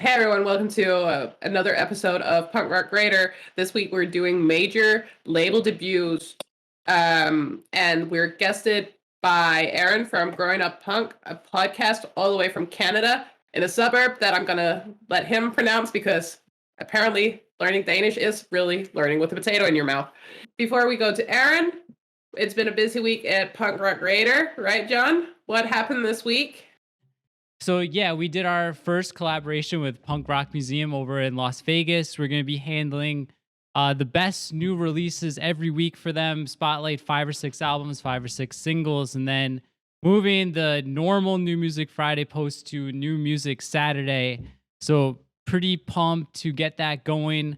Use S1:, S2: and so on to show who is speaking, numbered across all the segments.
S1: Hey everyone, welcome to another episode of Punk Rock Raider. This week we're doing major label debuts, and we're guested by Aaron from Growing Up Punk, a podcast all the way from Canada in a suburb that I'm gonna let him pronounce because apparently learning Danish is really learning with a potato in your mouth. Before we go to Aaron, it's been a busy week at Punk Rock Raider, right, John? What happened this week?
S2: So yeah, we did our first collaboration with Punk Rock Museum over in Las Vegas. We're going to be handling the best new releases every week for them, spotlight 5 or 6 albums, 5 or 6 singles, and then moving the normal New Music Friday post to New Music Saturday. So pretty pumped to get that going.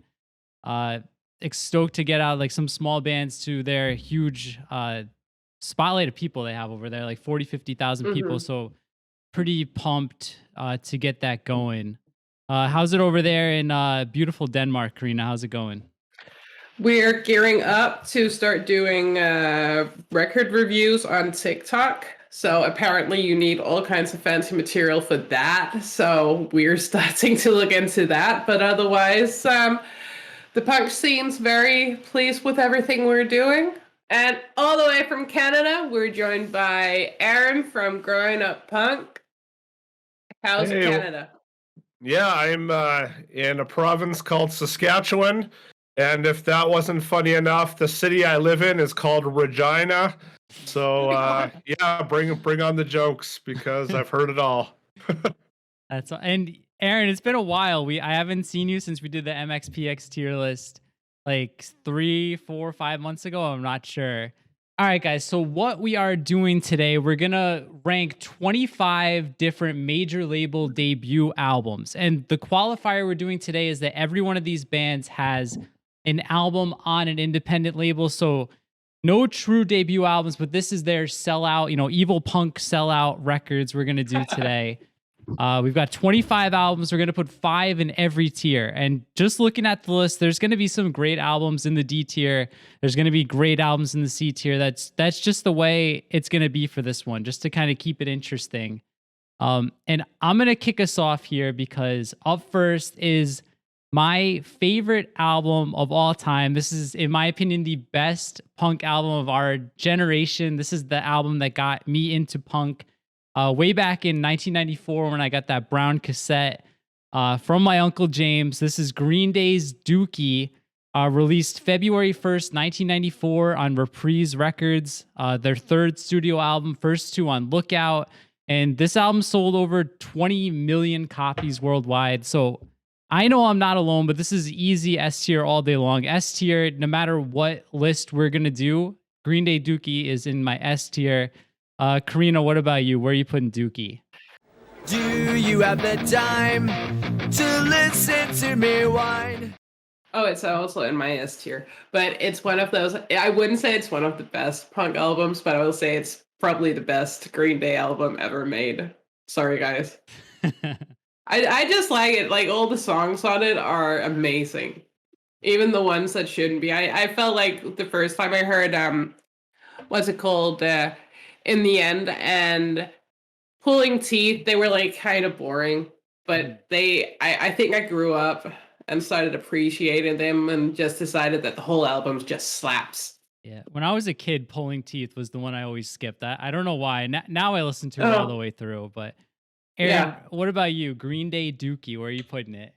S2: Stoked to get out like some small bands to their huge spotlight of people they have over there, like 40, 50,000 people. So pretty pumped to get that going. How's it over there in beautiful Denmark, Karina? How's it going?
S1: We're gearing up to start doing record reviews on TikTok. So apparently you need all kinds of fancy material for that. So we're starting to look into that. But otherwise, the punk scene's very pleased with everything we're doing. And all the way from Canada, we're joined by Aaron from Growing Up Punk. How's Canada?
S3: Yeah, I'm in a province called Saskatchewan. And if that wasn't funny enough, the city I live in is called Regina. So yeah, bring on the jokes because I've heard it all.
S2: And Aaron, it's been a while. I haven't seen you since we did the MxPx tier list like 3, 4, 5 months ago. I'm not sure. All right, guys. So what we are doing today, we're going to rank 25 different major label debut albums. And the qualifier we're doing today is that every one of these bands has an album on an independent label. So no true debut albums, but this is their sellout, evil punk sellout records we're going to do today. We've got 25 albums. We're going to put 5 in every tier. And just looking at the list, there's going to be some great albums in the D tier. There's going to be great albums in the C tier. That's just the way it's going to be for this one, just to kind of keep it interesting. And I'm going to kick us off here because up first is my favorite album of all time. This is, in my opinion, the best punk album of our generation. This is the album that got me into punk. Way back in 1994 when I got that brown cassette from my Uncle James. This is Green Day's Dookie, released February 1st, 1994 on Reprise Records, their third studio album, first 2 on Lookout. And this album sold over 20 million copies worldwide. So I know I'm not alone, but this is easy S tier all day long. S tier, no matter what list we're going to do, Green Day Dookie is in my S tier. Karina, what about you? Where are you putting Dookie?
S4: Do you have the time to listen to me whine?
S1: Oh, it's also in my S tier, but it's one of those. I wouldn't say it's one of the best punk albums, but I will say it's probably the best Green Day album ever made. Sorry, guys. I just like it. Like all the songs on it are amazing, even the ones that shouldn't be. I felt like the first time I heard what's it called? In the End and Pulling Teeth, they were like kind of boring, but I think I grew up and started appreciating them and just decided that the whole album just slaps.
S2: Yeah, when I was a kid, Pulling Teeth was the one I always skipped. I don't know why. Now I listen to it all the way through. But Aaron, what about you? Green Day Dookie, where are you putting it?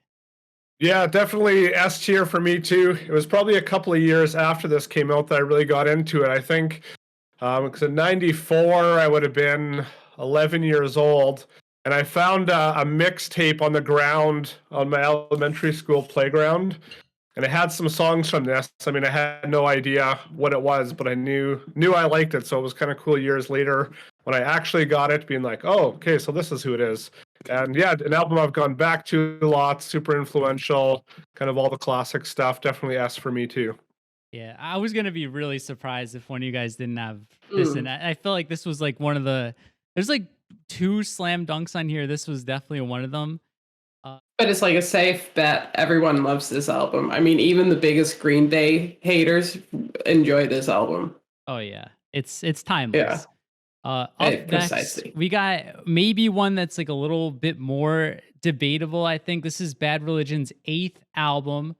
S3: Yeah, definitely S tier for me too. It was probably a couple of years after this came out that I really got into it. I think because in 94, I would have been 11 years old, and I found a mixtape on the ground on my elementary school playground, and it had some songs from this. I mean, I had no idea what it was, but I knew I liked it, so it was kind of cool years later when I actually got it, being like, oh, okay, so this is who it is. And yeah, an album I've gone back to a lot, super influential, kind of all the classic stuff, definitely S for me too.
S2: Yeah, I was going to be really surprised if one of you guys didn't have this. And I feel like this was like one of there's like 2 slam dunks on here. This was definitely one of them.
S1: But it's like a safe bet. Everyone loves this album. I mean, even the biggest Green Day haters enjoy this album.
S2: Oh, yeah. It's timeless.
S1: Yeah.
S2: Up next,
S1: Precisely.
S2: we got maybe one that's like a little bit more debatable. I think this is Bad Religion's 8th album.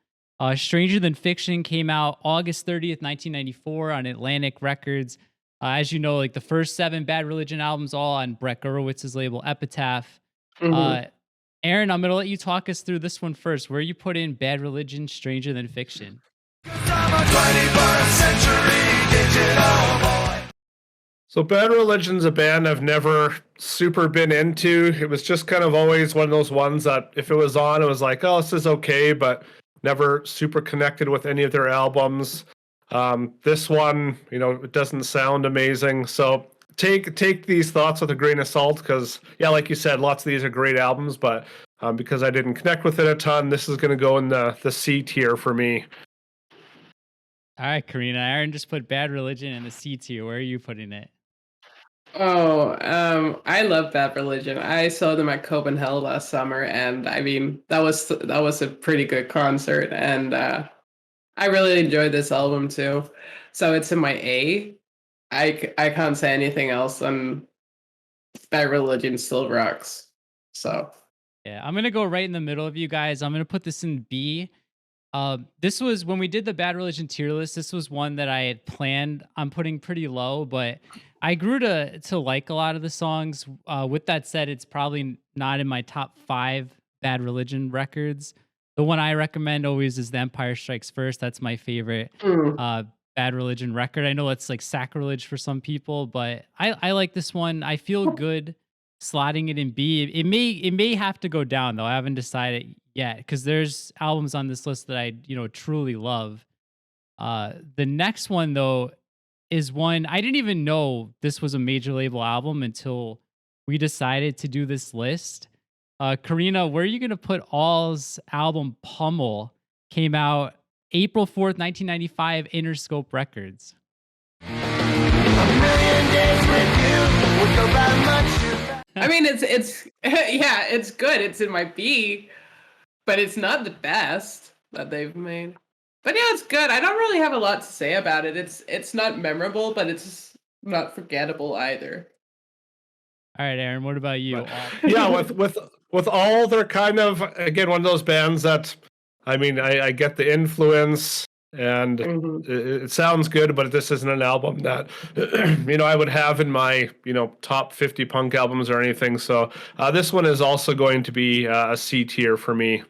S2: Stranger Than Fiction came out August 30th, 1994 on Atlantic Records. As you know, like the first 7 Bad Religion albums, all on Brett Gurowitz's label Epitaph.
S1: Mhm.
S2: Aaron, I'm going to let you talk us through this one first. Where you put in Bad Religion, Stranger Than Fiction?
S3: So Bad Religion's a band I've never super been into. It was just kind of always one of those ones that if it was on, it was like, oh, this is okay, but never super connected with any of their albums. This one, it doesn't sound amazing. So take these thoughts with a grain of salt because, yeah, like you said, lots of these are great albums, but because I didn't connect with it a ton, this is going to go in the C tier for me.
S2: All right, Karina. Aaron just put Bad Religion in the C tier. Where are you putting it?
S1: Oh, I love Bad Religion. I saw them at Copenhagen last summer, and I mean that was a pretty good concert, and I really enjoyed this album too. So it's in my A. I can't say anything else than Bad Religion still rocks. So
S2: Yeah, I'm gonna go right in the middle of you guys. I'm gonna put this in B. This was when we did the Bad Religion tier list. This was one that I had planned on putting pretty low, but I grew to like a lot of the songs. With that said, it's probably not in my top 5 Bad Religion records. The one I recommend always is The Empire Strikes First. That's my favorite Bad Religion record. I know it's like sacrilege for some people, but I like this one. I feel good slotting it in B. It may have to go down though. I haven't decided yet because there's albums on this list that I truly love. The next one though is one I didn't even know this was a major label album until we decided to do this list. Karina, where are you gonna put All's album Pummel? Came out April 4th, 1995, Interscope Records.
S1: I mean it's yeah, it's good. It's in my B, but it's not the best that they've made. But yeah, it's good. I don't really have a lot to say about it. It's not memorable, but it's not forgettable either.
S2: All right, Aaron, what about you?
S3: Yeah, with all, they're kind of again one of those bands that I mean I get the influence and it sounds good, but this isn't an album that I would have in my top 50 punk albums or anything. So this one is also going to be a C tier for me.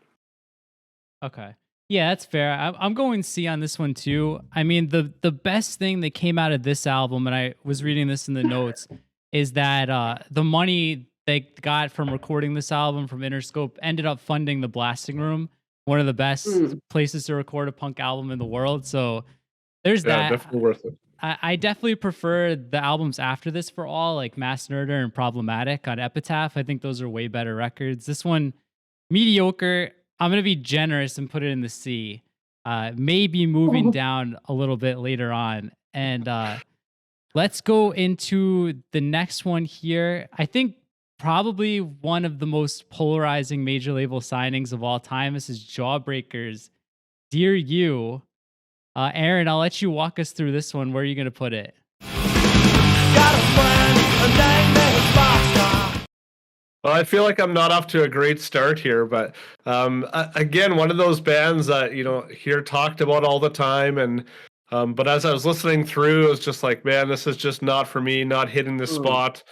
S2: Okay. Yeah, that's fair. I'm going C on this one too. I mean, the best thing that came out of this album, and I was reading this in the notes, is that the money they got from recording this album from Interscope ended up funding the Blasting Room, one of the best places to record a punk album in the world. So there's that.
S3: Definitely worth it.
S2: I definitely prefer the albums after this for All, like Mass Nerder and Problematic on Epitaph. I think those are way better records. This one, mediocre. I'm going to be generous and put it in the C. Maybe moving down a little bit later on. And let's go into the next one here. I think probably one of the most polarizing major label signings of all time. This is Jawbreaker's Dear You. Aaron, I'll let you walk us through this one. Where are you going to put it?
S3: Well, I feel like I'm not off to a great start here, but again, one of those bands that hear talked about all the time, and but as I was listening through, it was just like, man, this is just not for me, not hitting the spot.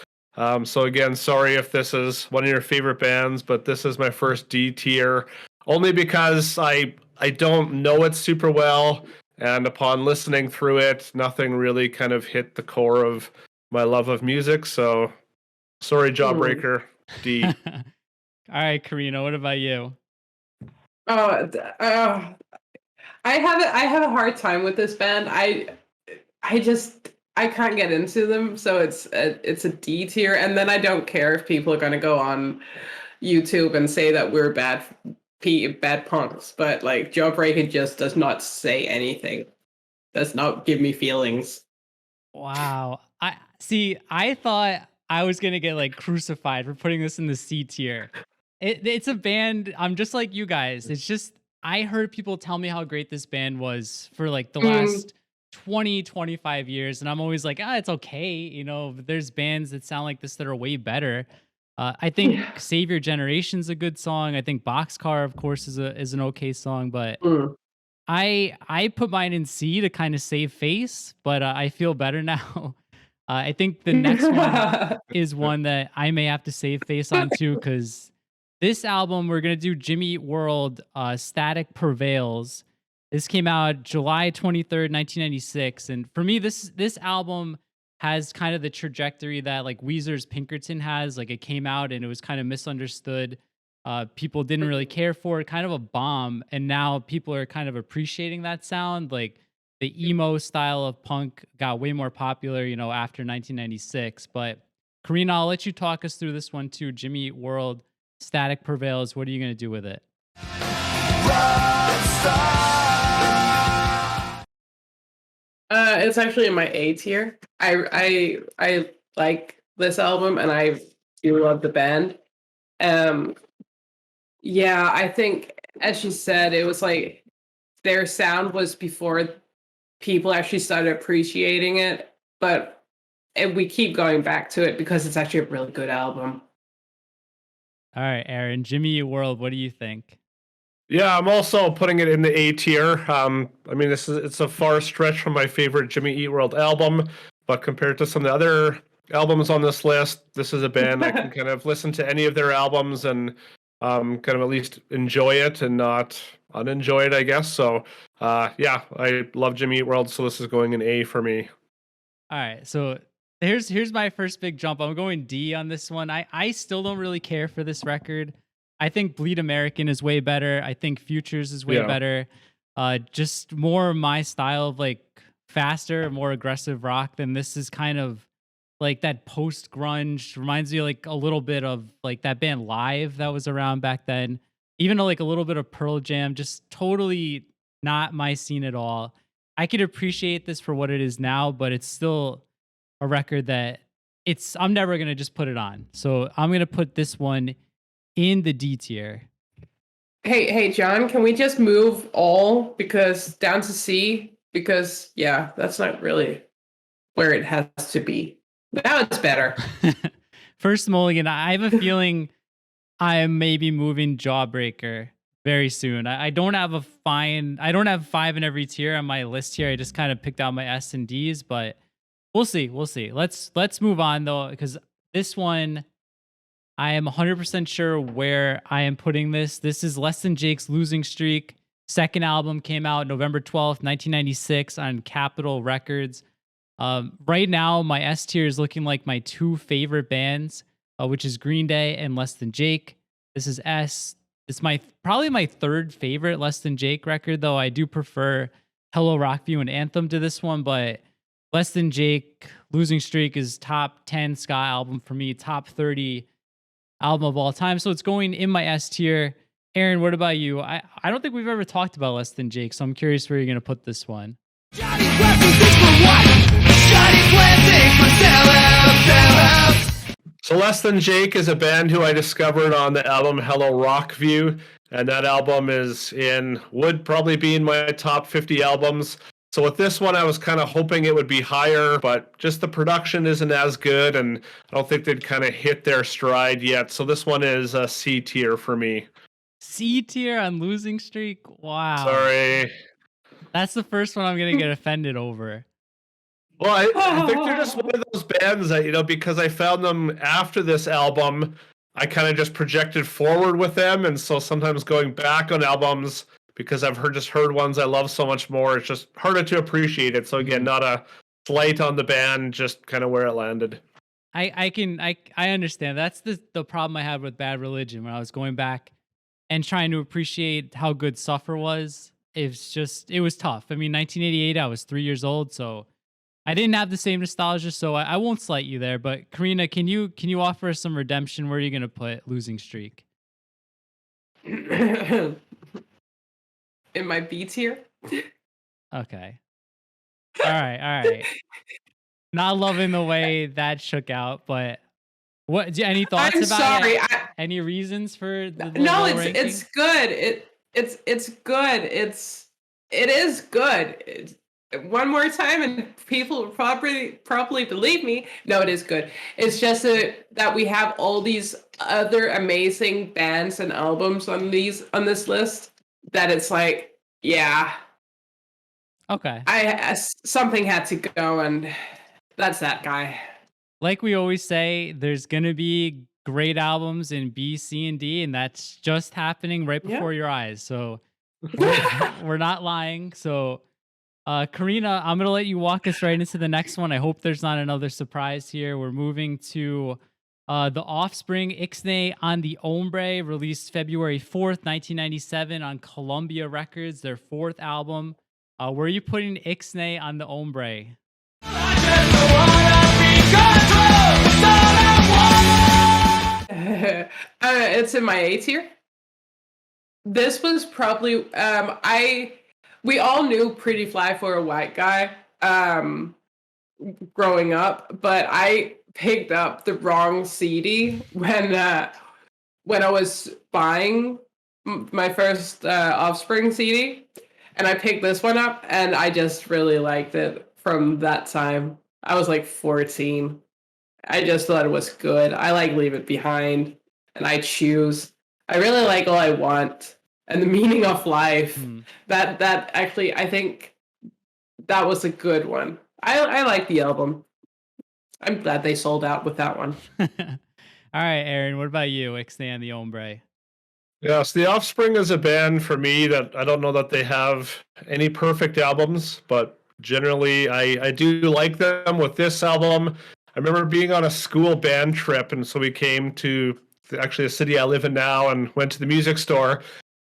S3: So again, sorry if this is one of your favorite bands, but this is my first D tier, only because I don't know it super well, and upon listening through it, nothing really kind of hit the core of my love of music. So sorry, Jawbreaker. D.
S2: All right, Karina, what about you?
S1: I have a hard time with this band. I can't get into them, so it's a D tier. And then I don't care if people are gonna go on YouTube and say that we're bad punks, but like Jawbreaker just does not say anything. Does not give me feelings.
S2: Wow. I thought I was gonna get like crucified for putting this in the C tier. It's a band. I'm just like you guys. It's just I heard people tell me how great this band was for like the last 20, 25 years, and I'm always like, it's okay. You know, but there's bands that sound like this that are way better. I think
S1: Yeah.
S2: Save Your Generation's a good song. I think Boxcar, of course, is an okay song, but
S1: Mm.
S2: I put mine in C to kind of save face, but I feel better now. I think the next one is one that I may have to save face on too, because this album we're gonna do Jimmy Eat World, Static Prevails. This came out July 23rd, 1996, and for me, this album has kind of the trajectory that like Weezer's Pinkerton has. Like it came out and it was kind of misunderstood. People didn't really care for it, kind of a bomb, and now people are kind of appreciating that sound. Like the emo style of punk got way more popular, you know, after 1996. But Karina, I'll let you talk us through this one too. Jimmy Eat World, Static Prevails. What are you gonna do with it?
S1: It's actually in my A tier. I like this album and I do love the band. Yeah, I think as she said, it was like their sound was before people actually started appreciating it, but we keep going back to it because it's actually a really good album.
S2: All right, Aaron, Jimmy Eat World. What do you think?
S3: Yeah, I'm also putting it in the A tier. I mean, it's a far stretch from my favorite Jimmy Eat World album, but compared to some of the other albums on this list, this is a band I can kind of listen to any of their albums and kind of at least enjoy it and not unenjoy it, I guess. So, yeah, I love Jimmy Eat World, so this is going in A for me.
S2: All right, so here's my first big jump. I'm going D on this one. I still don't really care for this record. I think Bleed American is way better. I think Futures is way better. Just more my style of like faster, more aggressive rock than this is kind of like that post grunge. Reminds me like a little bit of like that band Live that was around back then. Even like a little bit of Pearl Jam, just totally not my scene at all. I could appreciate this for what it is now, but it's still a record that I'm never gonna just put it on. So I'm gonna put this one in the D tier.
S1: Hey, John, can we just move all because down to C? Because yeah, that's not really where it has to be. Now it's better.
S2: First mulligan. I have a feeling I am maybe moving Jawbreaker very soon. I don't have I don't have 5 in every tier on my list here. I just kind of picked out my S and Ds, but we'll see. We'll see. Let's move on though, because this one I am 100% sure where I am putting this. This is Less Than Jake's Losing Streak. Second album came out November 12th, 1996 on Capitol Records. Right now, my S tier is looking like my 2 favorite bands, which is Green Day and Less Than Jake. This is S. It's probably my 3rd favorite Less Than Jake record, though I do prefer Hello Rockview and Anthem to this one, but Less Than Jake, Losing Streak is top 10 ska album for me, top 30 album of all time. So it's going in my S tier. Aaron, what about you? I don't think we've ever talked about Less Than Jake, so I'm curious where you're going to put this one.
S3: So Less Than Jake is a band who I discovered on the album Hello Rockview, and that album would probably be in my top 50 albums. So with this one, I was kind of hoping it would be higher, but just the production isn't as good, and I don't think they'd kind of hit their stride yet. So this one is a C tier for me.
S2: C tier on Losing Streak? Wow.
S3: Sorry.
S2: That's the first one I'm going to get offended over.
S3: Well, I think they're just one of those bands that, because I found them after this album, I kind of just projected forward with them. And so sometimes going back on albums, because I've heard ones I love so much more, it's just harder to appreciate it. So again, not a slight on the band, just kind of where it landed.
S2: I understand. That's the problem I had with Bad Religion when I was going back and trying to appreciate how good Suffer was. It was tough. I mean, 1988, I was 3 years old, so I didn't have the same nostalgia, so I won't slight you there. But Karina, can you offer us some redemption? Where are you going to put Losing Streak?
S1: In my B tier.
S2: Okay. All right. Not loving the way that shook out, but any thoughts
S1: I'm
S2: about
S1: sorry.
S2: it? Any reasons for the
S1: No,
S2: low
S1: it's
S2: ranking?
S1: good. It's good. It is good. one more time and people will probably believe me. No, it is good. It's just that we have all these other amazing bands and albums on this list that it's like, yeah,
S2: Okay.
S1: something had to go, and that's that guy.
S2: Like we always say, there's gonna be great albums in B, C, and D, and that's just happening right
S1: Yeah.
S2: before your eyes. So we're not lying. So Karina, I'm gonna let you walk us right into the next one. I hope there's not another surprise here. We're moving to the Offspring Ixnay on the Hombre, released February 4th, 1997 on Columbia Records, their fourth album. Where are you putting Ixnay on the Hombre?
S1: It's in my A tier. This was probably we all knew Pretty Fly for a White Guy growing up, but I picked up the wrong CD when I was buying my first Offspring CD, and I picked this one up, and I just really liked it from that time. I was like 14. I just thought it was good. I like Leave It Behind, and I Choose. I really like All I Want and The Meaning of Life. That actually, I think that was a good one. I like the album. I'm glad they sold out with that one.
S2: All right, Aaron, what about you? Ixnay on the Hombre.
S3: Yes, The Offspring is a band for me that I don't know that they have any perfect albums, but generally I do like them. With this album, I remember being on a school band trip, and so we came to actually the city I live in now and went to the music store,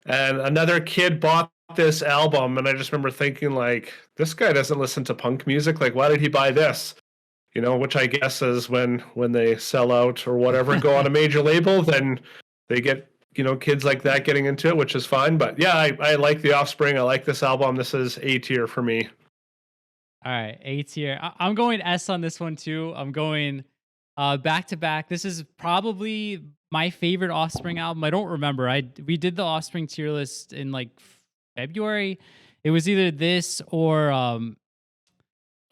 S3: and another kid bought this album, and I just remember thinking, like, this guy doesn't listen to punk music. Like, why did he buy this? You know, which I guess is when they sell out or whatever, go on a major label, then they get, you know, kids like that getting into it, which is fine. But yeah, I like The Offspring. I like this album. This is A tier for me.
S2: All right, A tier. I'm going S on this one too. I'm going back to back. This is probably my favorite Offspring album. I don't remember. We did the Offspring tier list in like February. It was either this or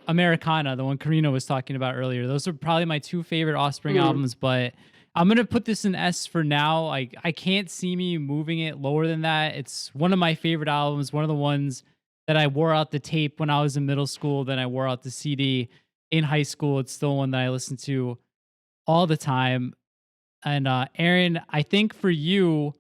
S2: Americana, the one Karina was talking about earlier. Those are probably my two favorite Offspring albums, but I'm gonna put this in S for now. I can't see me moving it lower than that. It's one of my favorite albums, one of the ones that I wore out the tape when I was in middle school, then I wore out the CD in high school. It's still one that I listen to all the time. And Aaron, I think for you,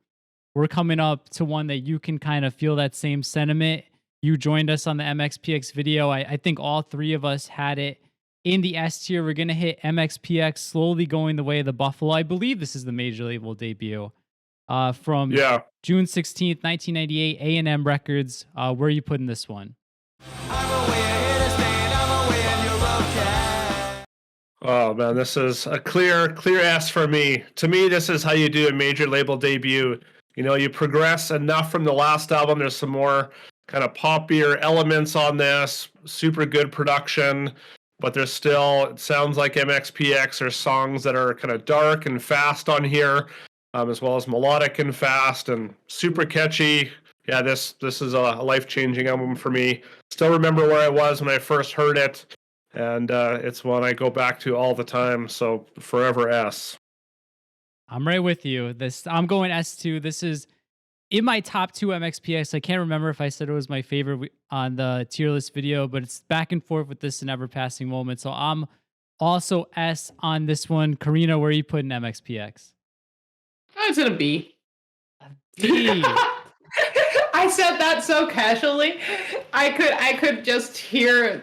S2: we're coming up to one that you can kind of feel that same sentiment. You joined us on the MxPx video. I think all three of us had it in the S tier. We're going to hit MxPx, Slowly Going the Way of the Buffalo. I believe this is the major label debut from June 16th, 1998, A&M Records. Where are you putting this one?
S3: Oh man, this is a clear S for me. To me, this is how you do a major label debut. You know, you progress enough from the last album. There's some more kind of poppier elements on this, super good production, but there's still, it sounds like MxPx. There's songs that are kind of dark and fast on here, as well as melodic and fast and super catchy. Yeah, this is a life-changing album for me. Still remember where I was when I first heard it, and it's one I go back to all the time, so forever S.
S2: I'm right with you. I'm going S2. This is in my top two MxPx. I can't remember if I said it was my favorite on the tier list video, but it's back and forth with this an ever-passing moment. So I'm also S on this one. Karina, where are you putting MxPx?
S1: It's in a B.
S2: B.
S1: I said that so casually. I could just hear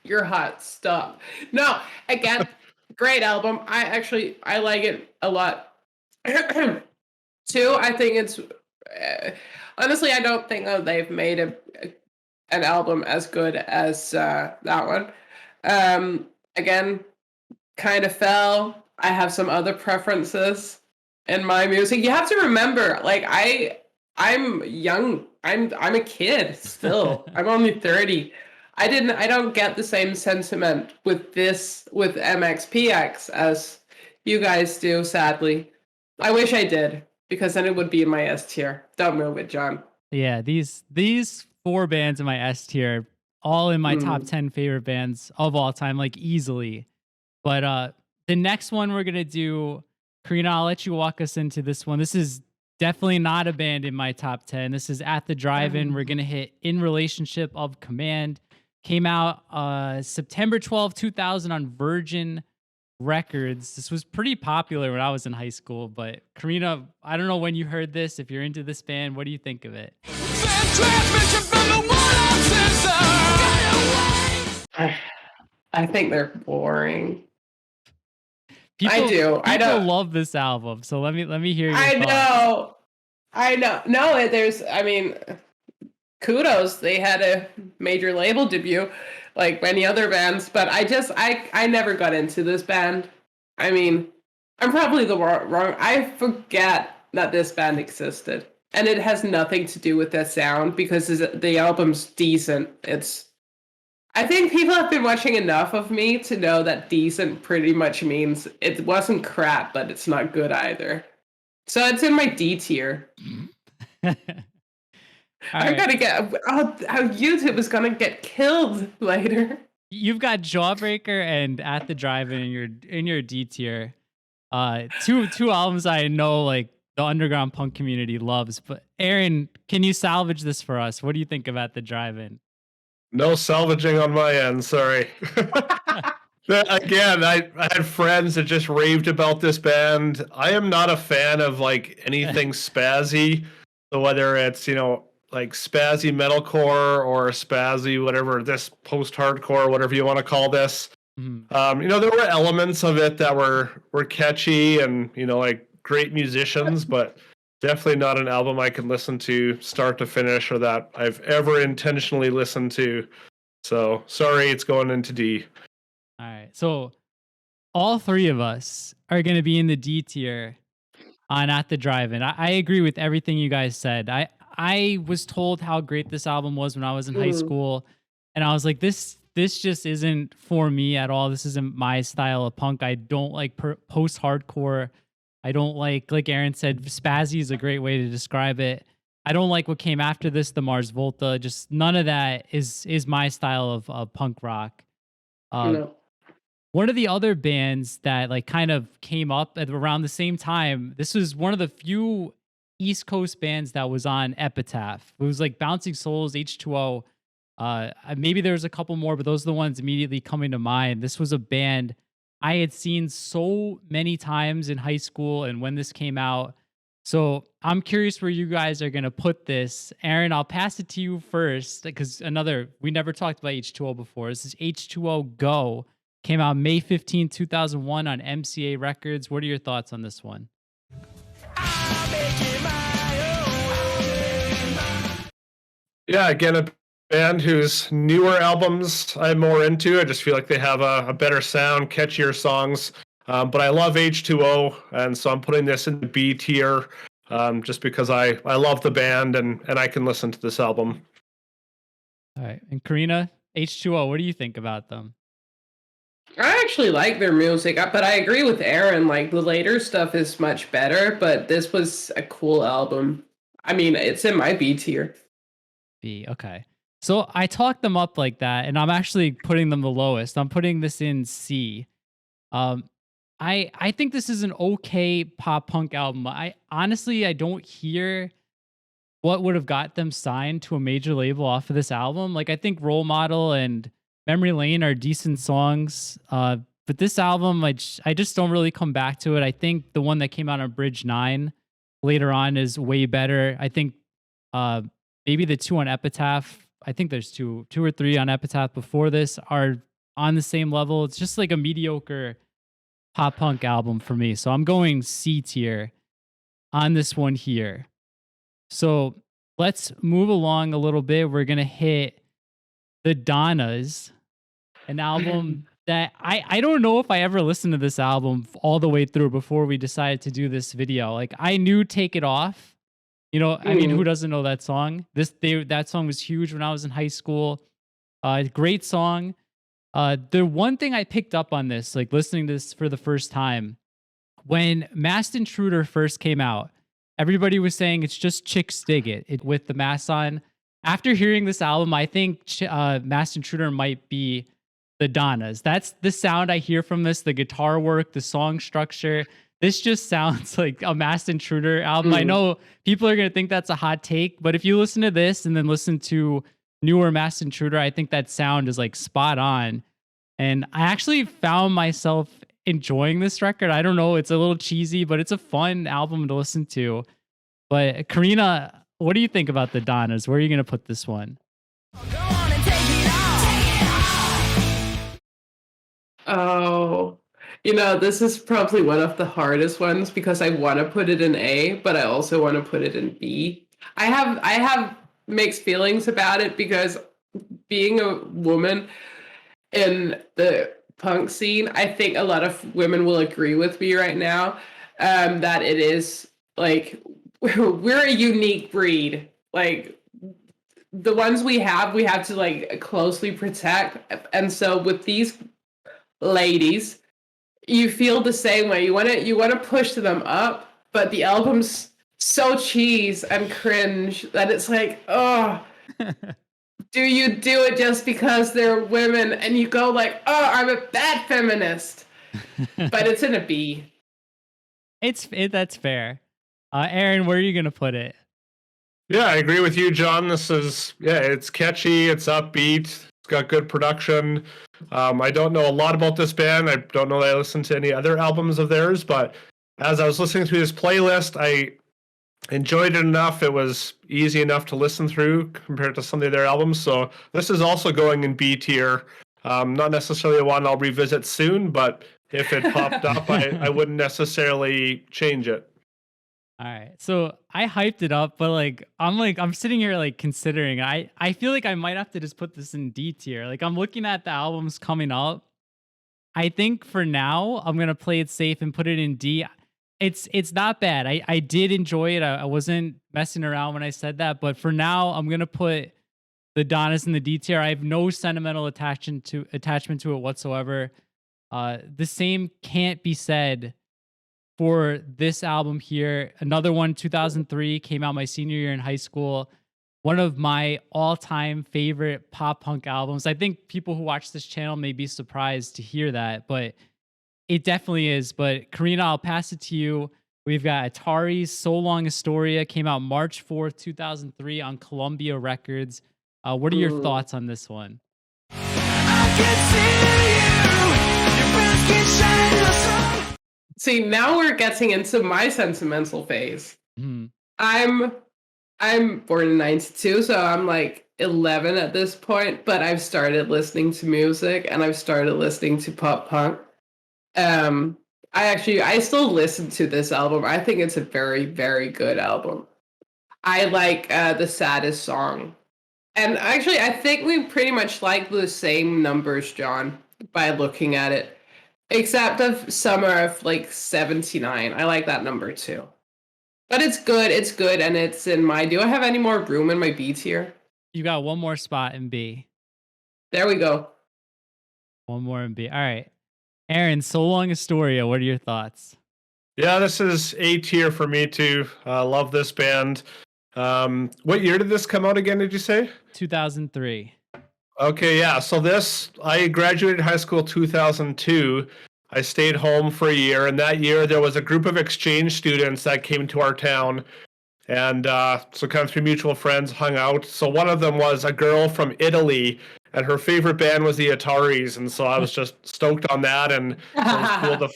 S1: your hot stuff. No, again, great album. I like it a lot. Two, I think it's honestly, I don't think that they've made an album as good as that one. Again, kind of fell. I have some other preferences in my music. You have to remember, like I'm young. I'm a kid still. I'm only 30. I don't get the same sentiment with MxPx as you guys do, sadly. I wish I did, because then it would be in my S tier. Don't move it, John.
S2: Yeah, these four bands in my S tier all in my top 10 favorite bands of all time, like easily. But the next one we're gonna do, Karina, I'll let you walk us into this one. This is definitely not a band in my top 10. This is At the Drive-In. We're gonna hit In Relationship of Command. Came out September 12, 2000 on Virgin Records. This was pretty popular when I was in high school, but Karina, I don't know when you heard this. If you're into this band, what do you think of it?
S1: I think they're boring.
S2: People
S1: I don't
S2: love this album, so let me hear your
S1: I
S2: thoughts.
S1: know. No, I mean, kudos. They had a major label debut like many other bands, but I never got into this band. I mean, I'm probably the wrong. I forget that this band existed. And it has nothing to do with their sound because the album's decent. I think people have been watching enough of me to know that decent pretty much means it wasn't crap, but it's not good either. So it's in my D tier. I'm gonna get YouTube is gonna get killed later.
S2: You've got Jawbreaker and At the Drive-In in your D tier. Two albums I know like the underground punk community loves. But Aaron, can you salvage this for us? What do you think of At the Drive-In?
S3: No salvaging on my end, sorry. Again, I had friends that just raved about this band. I am not a fan of like anything spazzy. So whether it's, like spazzy metalcore or spazzy whatever, this post-hardcore, whatever you want to call this.
S2: Mm-hmm.
S3: There were elements of it that were catchy and, like great musicians, but definitely not an album I can listen to start to finish or that I've ever intentionally listened to. So sorry, it's going into D.
S2: All right. So all three of us are going to be in the D tier on At the Drive-In. I agree with everything you guys said. I was told how great this album was when I was in high school. And I was like, this just isn't for me at all. This isn't my style of punk. I don't like post-hardcore. I don't like Aaron said, spazzy is a great way to describe it. I don't like what came after this, the Mars Volta. Just none of that is my style of punk rock.
S1: No.
S2: One of the other bands that like kind of came up at around the same time, this was one of the few East Coast bands that was on Epitaph. It was like Bouncing Souls, H2O. Maybe there was a couple more, but those are the ones immediately coming to mind. This was a band I had seen so many times in high school and when this came out. So I'm curious where you guys are going to put this. Aaron, I'll pass it to you first because we never talked about H2O before. This is H2O Go. Came out May 15, 2001 on MCA Records. What are your thoughts on this one?
S3: Yeah, again, a band whose newer albums I'm more into. I just feel like they have a better sound, catchier songs. But I love H2O, and so I'm putting this in the B tier just because I love the band and I can listen to this album.
S2: All right. And Karina, H2O, what do you think about them?
S1: I actually like their music, but I agree with Aaron. Like the later stuff is much better, but this was a cool album. I mean, it's in my B tier.
S2: B, okay. So I talked them up like that, and I'm actually putting them the lowest. I'm putting this in C. I think this is an okay pop punk album. I honestly don't hear what would have got them signed to a major label off of this album. Like I think Role Model and Memory Lane are decent songs, but this album I just don't really come back to it. I think the one that came out on Bridge 9 later on is way better. I think maybe the two on Epitaph. I think there's two or three on Epitaph before this are on the same level. It's just like a mediocre pop punk album for me. So I'm going C tier on this one here. So let's move along a little bit. We're going to hit the Donnas, an album that I don't know if I ever listened to this album all the way through before we decided to do this video. Like I knew Take It Off. I mean, who doesn't know that song? That song was huge when I was in high school. Great song. The one thing I picked up on this, like listening to this for the first time, when Masked Intruder first came out, everybody was saying it's just Chicks Dig It with the mask on. after hearing this album, I think Masked Intruder might be the Donnas. That's the sound I hear from this, the guitar work, the song structure. This just sounds like a Masked Intruder album. I know people are going to think that's a hot take, but if you listen to this and then listen to newer Masked Intruder, I think that sound is like spot on. And I actually found myself enjoying this record. I don't know, it's a little cheesy, but it's a fun album to listen to. But Karina, what do you think about the Donnas? Where are you going to put this one?
S1: Oh, this is probably one of the hardest ones because I want to put it in A, but I also want to put it in B. I have mixed feelings about it because being a woman in the punk scene, I think a lot of women will agree with me right now, that it is like we're a unique breed. Like the ones we have to like closely protect. And so with these ladies, you feel the same way. You want to push them up, but the album's so cheese and cringe that it's like, oh, do you do it just because they're women? And you go like, oh, I'm a bad feminist. But it's in a B.
S2: That's fair. Aaron, where are you gonna put it?
S3: Yeah, I agree with you, John. It's catchy, it's upbeat, it's got good production. I don't know a lot about this band. I don't know that I listened to any other albums of theirs, but as I was listening through this playlist, I enjoyed it enough. It was easy enough to listen through compared to some of their albums. So this is also going in B tier. Not necessarily one I'll revisit soon, but if it popped up, I wouldn't necessarily change it.
S2: All right. So I hyped it up, but I'm sitting here like considering. I feel like I might have to just put this in D tier. Like I'm looking at the albums coming up. I think for now I'm gonna play it safe and put it in D. It's not bad. I did enjoy it. I wasn't messing around when I said that, but for now I'm gonna put the Donnas in the D tier. I have no sentimental attachment to it whatsoever. The same can't be said for this album here. Another one, 2003, came out my senior year in high school. One of my all-time favorite pop punk albums. I think people who watch this channel may be surprised to hear that, but it definitely is. But Karina, I'll pass it to you. We've got Ataris, So Long Astoria, came out March 4th, 2003 on Columbia Records. What are your thoughts on this one?
S1: See, now we're getting into my sentimental phase. I'm born in 92, so I'm like 11 at this point, but I've started listening to music and I've started listening to pop punk. I still listen to this album. I think it's a very, very good album. I like the saddest song. And actually, I think we pretty much like the same numbers, John, by looking at it. Except of Summer of like 79. I like that number too. But it's good, and it's in my... Do I have any more room in my B tier?
S2: You got one more spot in B.
S1: There we go.
S2: One more in B. All right. Aaron, So Long Astoria, what are your thoughts?
S3: Yeah, this is A tier for me too. Love this band. What year did this come out again, did you say?
S2: 2003.
S3: Okay, yeah. So I graduated high school 2002. I stayed home for a year, and that year there was a group of exchange students that came to our town. And so kind of through mutual friends hung out. So one of them was a girl from Italy, and her favorite band was the Ataris. And so I was just stoked on that. And it was cool to,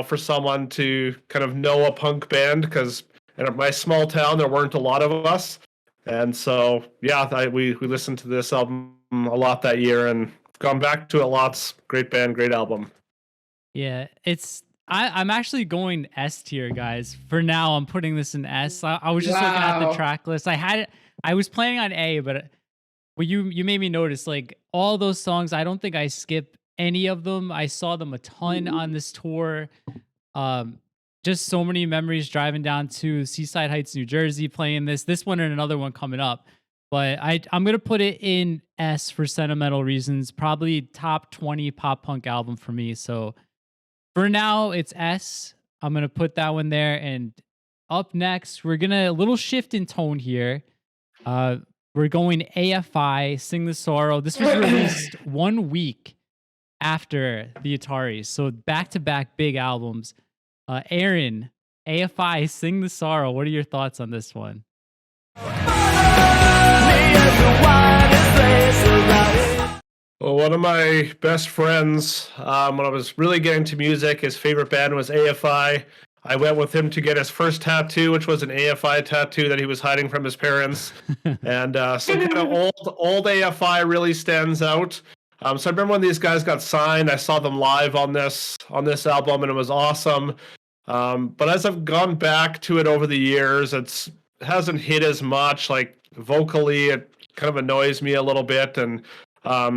S3: for someone to kind of know a punk band, because in my small town, there weren't a lot of us. And so, yeah, we listened to this album a lot that year and gone back to it lots. Great band, great album.
S2: Yeah, I'm actually going S tier, guys. For now, I'm putting this in S. I was just looking at the track list. I was playing on A, but you made me notice, like, all those songs, I don't think I skipped any of them. I saw them a ton on this tour. Just so many memories driving down to Seaside Heights, New Jersey, playing this one and another one coming up. But I'm going to put it in S for sentimental reasons. Probably top 20 pop punk album for me. So for now, it's S. I'm going to put that one there. And up next, we're going to a little shift in tone here. we're going AFI, Sing the Sorrow. This was released 1 week after the Ataris, so back-to-back big albums. Aaron, AFI, Sing the Sorrow. What are your thoughts on this one?
S3: Well, one of my best friends, when I was really getting to music, his favorite band was AFI. I went with him to get his first tattoo, which was an AFI tattoo that he was hiding from his parents. And so kind of old AFI really stands out. So I remember when these guys got signed, I saw them live on this album, and it was awesome. But as I've gone back to it over the years, it hasn't hit as much. Like vocally, it kind of annoys me a little bit, and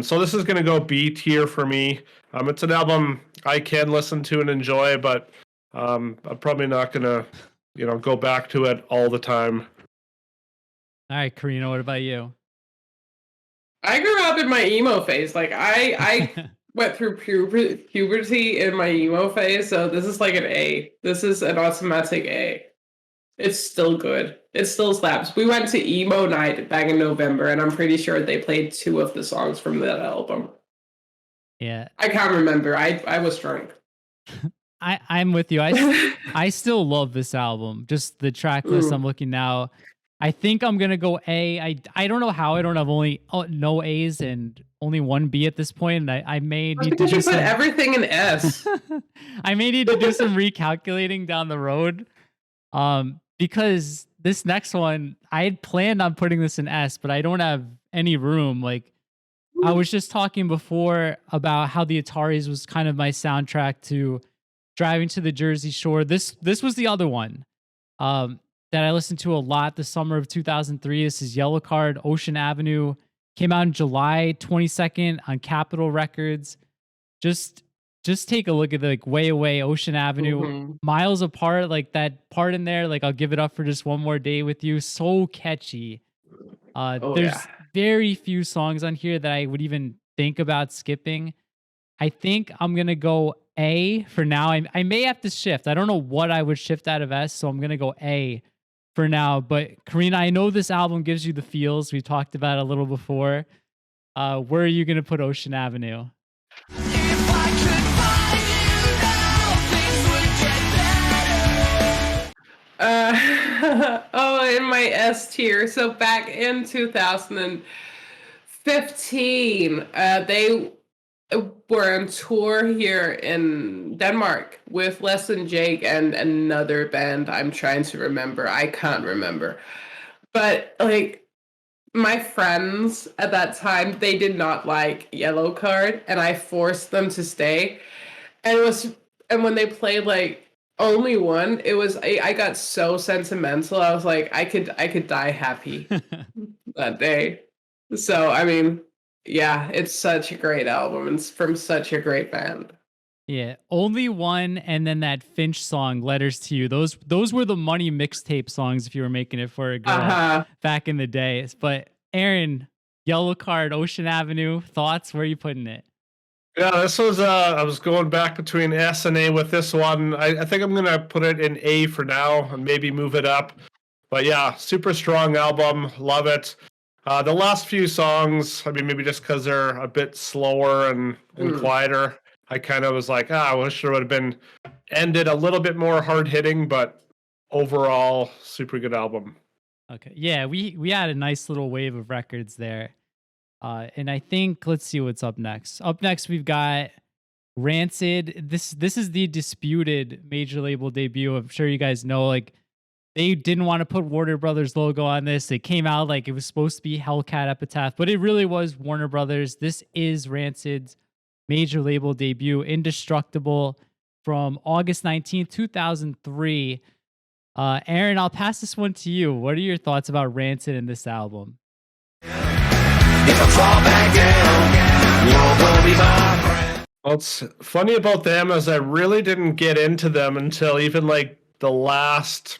S3: so this is going to go B tier for me. It's an album I can listen to and enjoy, but I'm probably not going to, go back to it all the time.
S2: All right, Karina, what about you?
S1: I grew up in my emo phase. Like I went through puberty in my emo phase, so this is like an A. This is an automatic A. It's still good. It still slaps. We went to emo night back in November, and I'm pretty sure they played 2 of the songs from that album.
S2: Yeah.
S1: I can't remember. I was drunk.
S2: I'm with you. I still love this album. Just the track list I'm looking now. I think I'm gonna go A. I don't know how I don't have no A's and only 1 B at this point. And I may need to
S1: put everything in S.
S2: I may need to do some recalculating down the road. Because this next one, I had planned on putting this in S, but I don't have any room. Like I was just talking before about how the Ataris was kind of my soundtrack to driving to the Jersey Shore. This was the other one that I listened to a lot the summer of 2003. This is Yellowcard, Ocean Avenue. Came out in July 22nd on Capitol Records. Just take a look at the Way Away, Ocean Avenue, Miles Apart, like that part in there. Like I'll give it up for just one more day with you. So catchy. There's very few songs on here that I would even think about skipping. I think I'm gonna go A for now. I may have to shift. I don't know what I would shift out of S, so I'm gonna go A for now. But Karina, I know this album gives you the feels. We talked about it a little before. Where are you gonna put Ocean Avenue?
S1: In my S tier. So back in 2015, they were on tour here in Denmark with Less Than Jake and another band I'm trying to remember. I can't remember. But like my friends at that time, they did not like Yellowcard, and I forced them to stay. And when they played like Only One, I got so sentimental. I was like, I could die happy that day. So I mean, yeah, it's such a great album. It's from such a great band.
S2: Yeah, Only One, and then that Finch song, Letters to You. Those were the money mixtape songs if you were making it for a girl back in the day. But Aaron, Yellowcard, Ocean Avenue, thoughts? Where are you putting it?
S3: Yeah, this was I was going back between S and A with this one. I think I'm gonna put it in A for now and maybe move it up. But yeah, super strong album. Love it. The last few songs, I mean, maybe just because they're a bit slower and quieter, I kind of was like, I wish there would have been ended a little bit more hard hitting, but overall, super good album.
S2: Okay. Yeah, we had a nice little wave of records there. And I think, let's see what's up next. Up next, we've got Rancid. This is the disputed major label debut. I'm sure you guys know, like, they didn't want to put Warner Brothers logo on this. It came out like it was supposed to be Hellcat Epitaph, but it really was Warner Brothers. This is Rancid's major label debut, Indestructible, from August 19th, 2003. Aaron, I'll pass this one to you. What are your thoughts about Rancid and this album?
S3: What's funny about them is I really didn't get into them until even like the last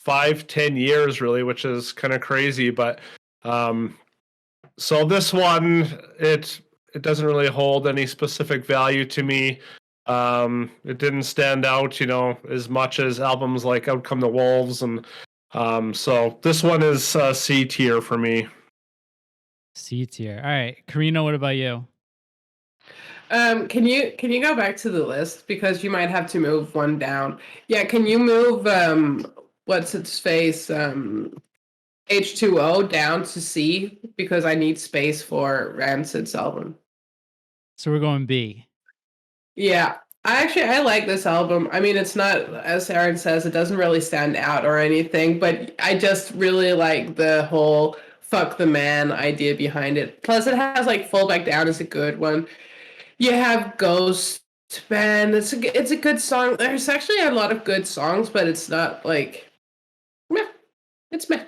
S3: 5-10 years, really, which is kind of crazy. But so this one, it doesn't really hold any specific value to me. It didn't stand out, as much as albums like Out Come the Wolves, and so this one is C tier for me.
S2: C tier. All right, Karina, what about you?
S1: Can you go back to the list because you might have to move one down? Yeah, can you move what's its face H2O down to C because I need space for Rancid's album.
S2: So we're going B.
S1: Yeah. I like this album. I mean, it's not, as Aaron says, it doesn't really stand out or anything, but I just really like the whole fuck the man idea behind it. Plus, it has like Fall Back Down is a good one. You have Ghost Band. It's a good song. There's actually a lot of good songs, but it's not like meh. It's meh.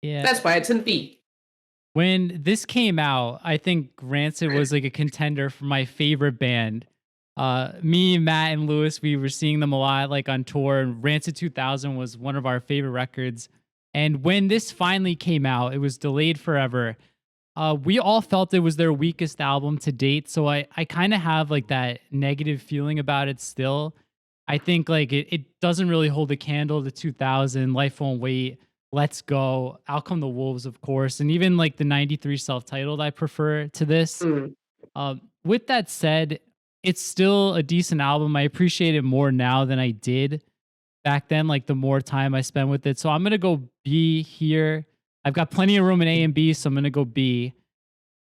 S2: Yeah.
S1: That's why it's in B.
S2: When this came out, I think Rancid was like a contender for my favorite band. Me, Matt, and Lewis, we were seeing them a lot like on tour, and Rancid 2000 was one of our favorite records. And when this finally came out, it was delayed forever. We all felt it was their weakest album to date, so I kind of have like that negative feeling about it still. I think like it doesn't really hold a candle to 2000, Life Won't Wait, Let's Go, Out Come the Wolves, of course, and even like the 93 self-titled I prefer to this. With that said, it's still a decent album. I appreciate it more now than I did back then, like the more time I spend with it. So I'm going to go B here. I've got plenty of room in A and B, so I'm going to go B.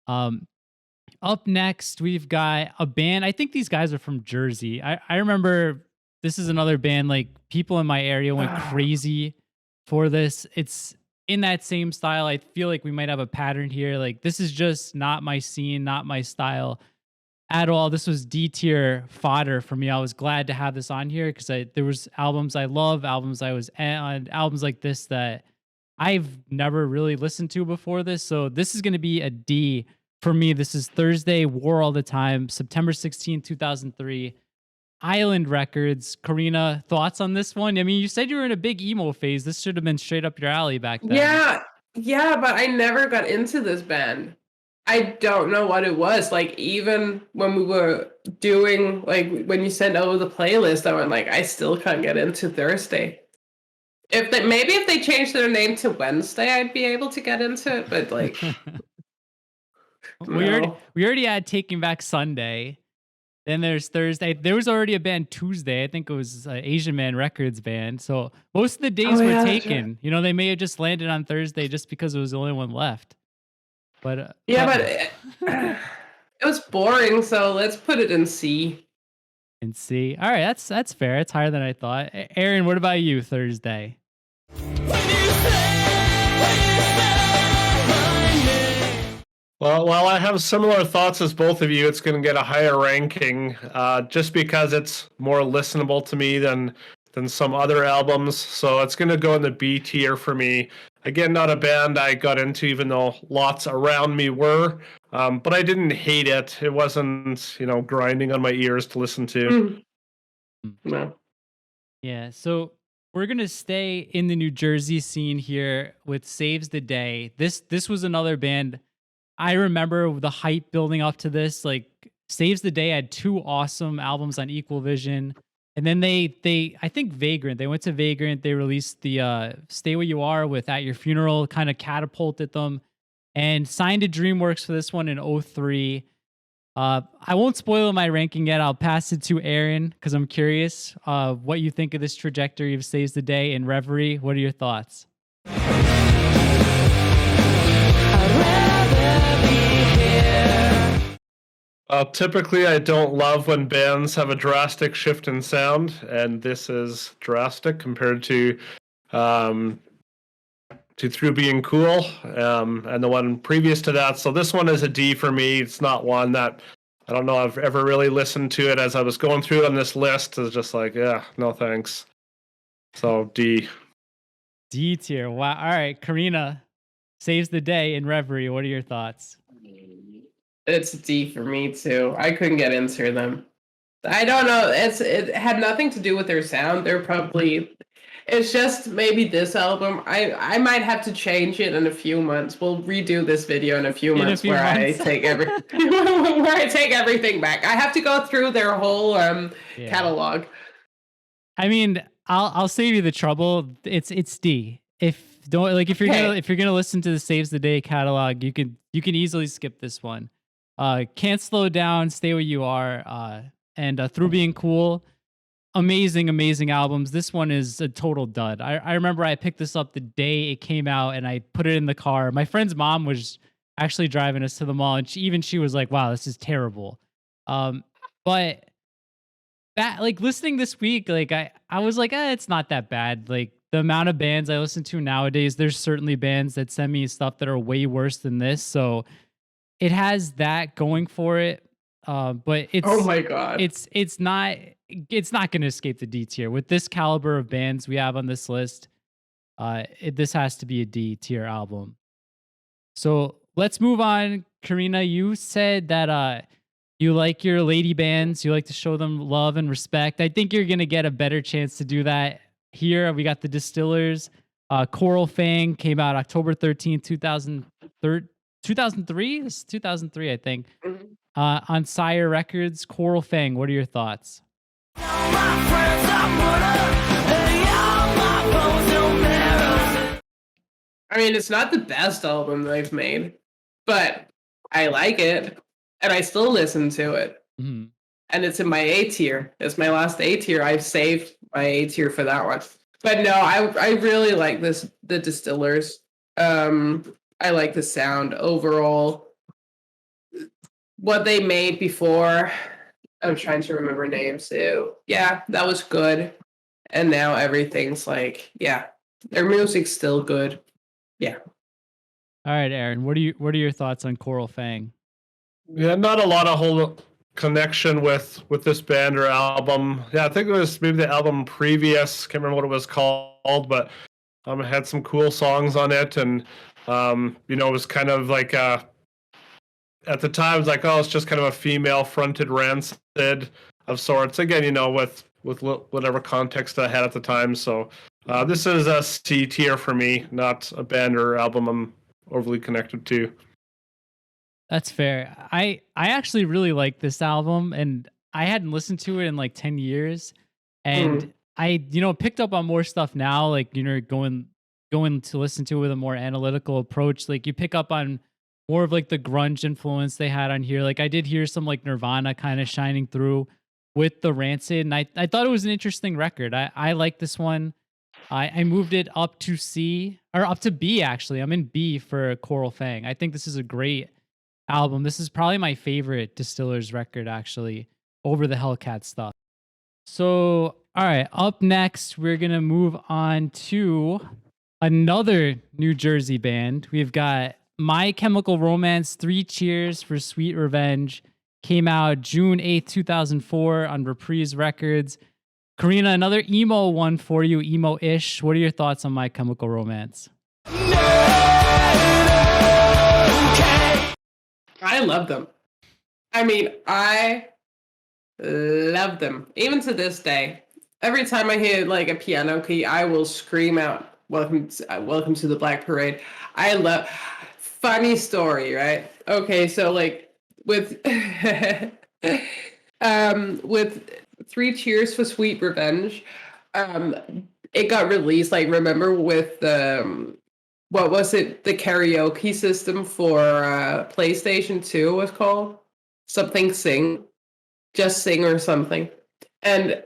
S2: Up next, we've got a band. I think these guys are from Jersey. I remember this is another band, like people in my area went crazy for this. It's in that same style. I feel like we might have a pattern here. Like this is just not my scene, not my style at all. This was D tier fodder for me. I was glad to have this on here because there was albums I love, albums I was on, albums like this that I've never really listened to before this. So this is going to be a D for me. This is Thursday, War All the Time, September 16, 2003. Island Records. Karina, thoughts on this one? I mean, you said you were in a big emo phase. This should have been straight up your alley back then.
S1: Yeah, but I never got into this band. I don't know what it was. Like, even when we were doing, like, when you sent over the playlist, I went, like, I still can't get into Thursday. Maybe if they changed their name to Wednesday, I'd be able to get into it, but, like...
S2: We already had Taking Back Sunday. Then there's Thursday. There was already a band Tuesday. I think it was Asian Man Records band. So most of the days were taken. Right. You know, they may have just landed on Thursday just because it was the only one left. But
S1: it was boring. So let's put it in C.
S2: In C. All right, that's fair. It's higher than I thought. Aaron, what about you? Thursday.
S3: Well, I have similar thoughts as both of you. It's going to get a higher ranking just because it's more listenable to me than some other albums. So it's going to go in the B tier for me. Again, not a band I got into, even though lots around me were. But I didn't hate it. It wasn't, grinding on my ears to listen to.
S1: No.
S2: Yeah, so we're going to stay in the New Jersey scene here with Saves the Day. This was another band. I remember the hype building up to this. Like, Saves the Day had 2 awesome albums on Equal Vision. And then they I think Vagrant. They went to Vagrant. They released the Stay Where You Are with At Your Funeral, kind of catapulted them. And signed to DreamWorks for this one in 2003. I won't spoil my ranking yet. I'll pass it to Aaron because I'm curious what you think of this trajectory of Saves the Day and Reverie. What are your thoughts?
S3: Typically, I don't love when bands have a drastic shift in sound, and this is drastic compared to Through Being Cool, and the one previous to that. So this one is a D for me. It's not one that I don't know I've ever really listened to it. As I was going through it on this list, it's just like, yeah, no thanks. So D.
S2: D tier. Wow. All right, Karina, Saves the Day in Reverie. What are your thoughts?
S1: It's a D for me too. I couldn't get into them. I don't know. It had nothing to do with their sound. It's just maybe this album. I might have to change it in a few months. We'll redo this video in a few months where I take everything back. I have to go through their whole catalog.
S2: I mean, I'll save you the trouble. It's D. If you're gonna listen to the Saves the Day catalog, you can You can easily skip this one. Can't Slow Down, Stay Where You Are, and Through Being Cool. Amazing albums. This one is a total dud. I remember I picked this up the day it came out and I put it in the car. My friend's mom was actually driving us to the mall, and she was like, wow, this is terrible. But that, like, listening this week, like I was like, it's not that bad. Like, the amount of bands I listen to nowadays, there's certainly bands that send me stuff that are way worse than this. So it has that going for it. But it's,
S1: Oh my god.
S2: it's not going to escape the D tier with this caliber of bands we have on this list. This has to be a D tier album. So let's move on. Karina, you said that you like your lady bands, you like to show them love and respect. I think you're going to get a better chance to do that here. We got the Distillers. Coral Fang came out October 13th, 2003? This is 2003, I think.
S1: Mhm.
S2: On Sire Records. Coral Fang, what are your thoughts?
S1: I mean, it's not the best album they've made, but I like it, and I still listen to it.
S2: Mhm.
S1: And it's in my A tier. It's my last A tier. I've saved my A tier for that one. But no, I really like the Distillers. I like the sound overall. What they made before, I'm trying to remember names too. Yeah, that was good. And now everything's like, yeah, their music's still good. Yeah.
S2: All right, Aaron, what are your thoughts on Coral Fang?
S3: Yeah, not a lot of whole connection with this band or album. Yeah, I think it was maybe the album previous. Can't remember what it was called, but it had some cool songs on it, and it was kind of like at the time it was like, oh, it's just kind of a female fronted Rancid of sorts. Again, with whatever context I had at the time. So this is a C tier for me, not a band or album I'm overly connected to.
S2: That's fair. I actually really like this album, and I hadn't listened to it in like 10 years. And I, picked up on more stuff now, like, going to listen to it with a more analytical approach. Like, you pick up on more of like the grunge influence they had on here. Like, I did hear some like Nirvana kind of shining through with the Rancid, and I thought it was an interesting record. I like this one. I moved it up to C, or up to B, actually. I'm in B for Coral Fang. I think this is a great album. This is probably my favorite Distillers record, actually, over the Hellcat stuff. So, all right, up next, we're going to move on to another New Jersey band. We've got My Chemical Romance, 3 Cheers for Sweet Revenge. Came out June 8th, 2004 on Reprise Records. Karina, another emo one for you, emo-ish. What are your thoughts on My Chemical Romance?
S1: I love them. I mean, I love them. Even to this day. Every time I hear like a piano key, I will scream out, welcome to the Black Parade. I love... Funny story, right? Okay, so like with with 3 Cheers for Sweet Revenge, it got released, like, remember with what was it, the karaoke system for PlayStation 2 was called? Something Sing. Just Sing or something. And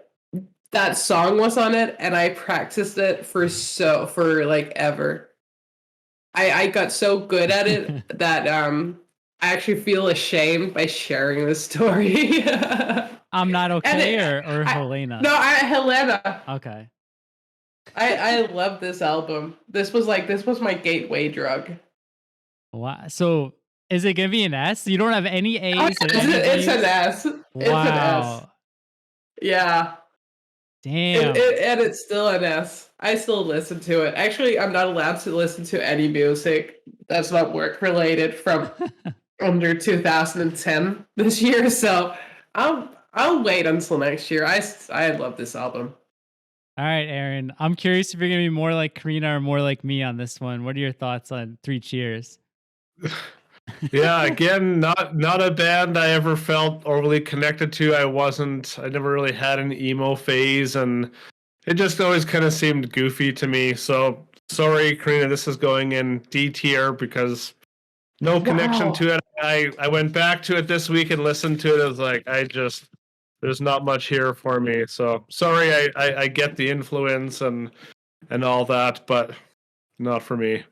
S1: that song was on it, and I practiced it for like ever. I got so good at it that I actually feel ashamed by sharing this story.
S2: I'm Not Okay, or Helena?
S1: No, Helena.
S2: Okay.
S1: I love this album. This was my gateway drug.
S2: Wow. So is it gonna be an S? You don't have any A's?
S1: It's an S.
S2: Wow.
S1: It's an S. Yeah.
S2: Damn.
S1: And it's still an S. I still listen to it. Actually, I'm not allowed to listen to any music that's not work related from under 2010 this year. So I'll wait until next year. I love this album.
S2: All right, Aaron. I'm curious if you're gonna be more like Karina or more like me on this one. What are your thoughts on 3 Cheers?
S3: Yeah, again, not a band I ever felt overly connected to. I never really had an emo phase, and it just always kind of seemed goofy to me. So sorry, Karina, this is going in D tier because No connection
S1: Wow.
S3: to it. I went back to it this week and listened to it. I was like, there's not much here for me. So sorry, I get the influence and all that, but not for me.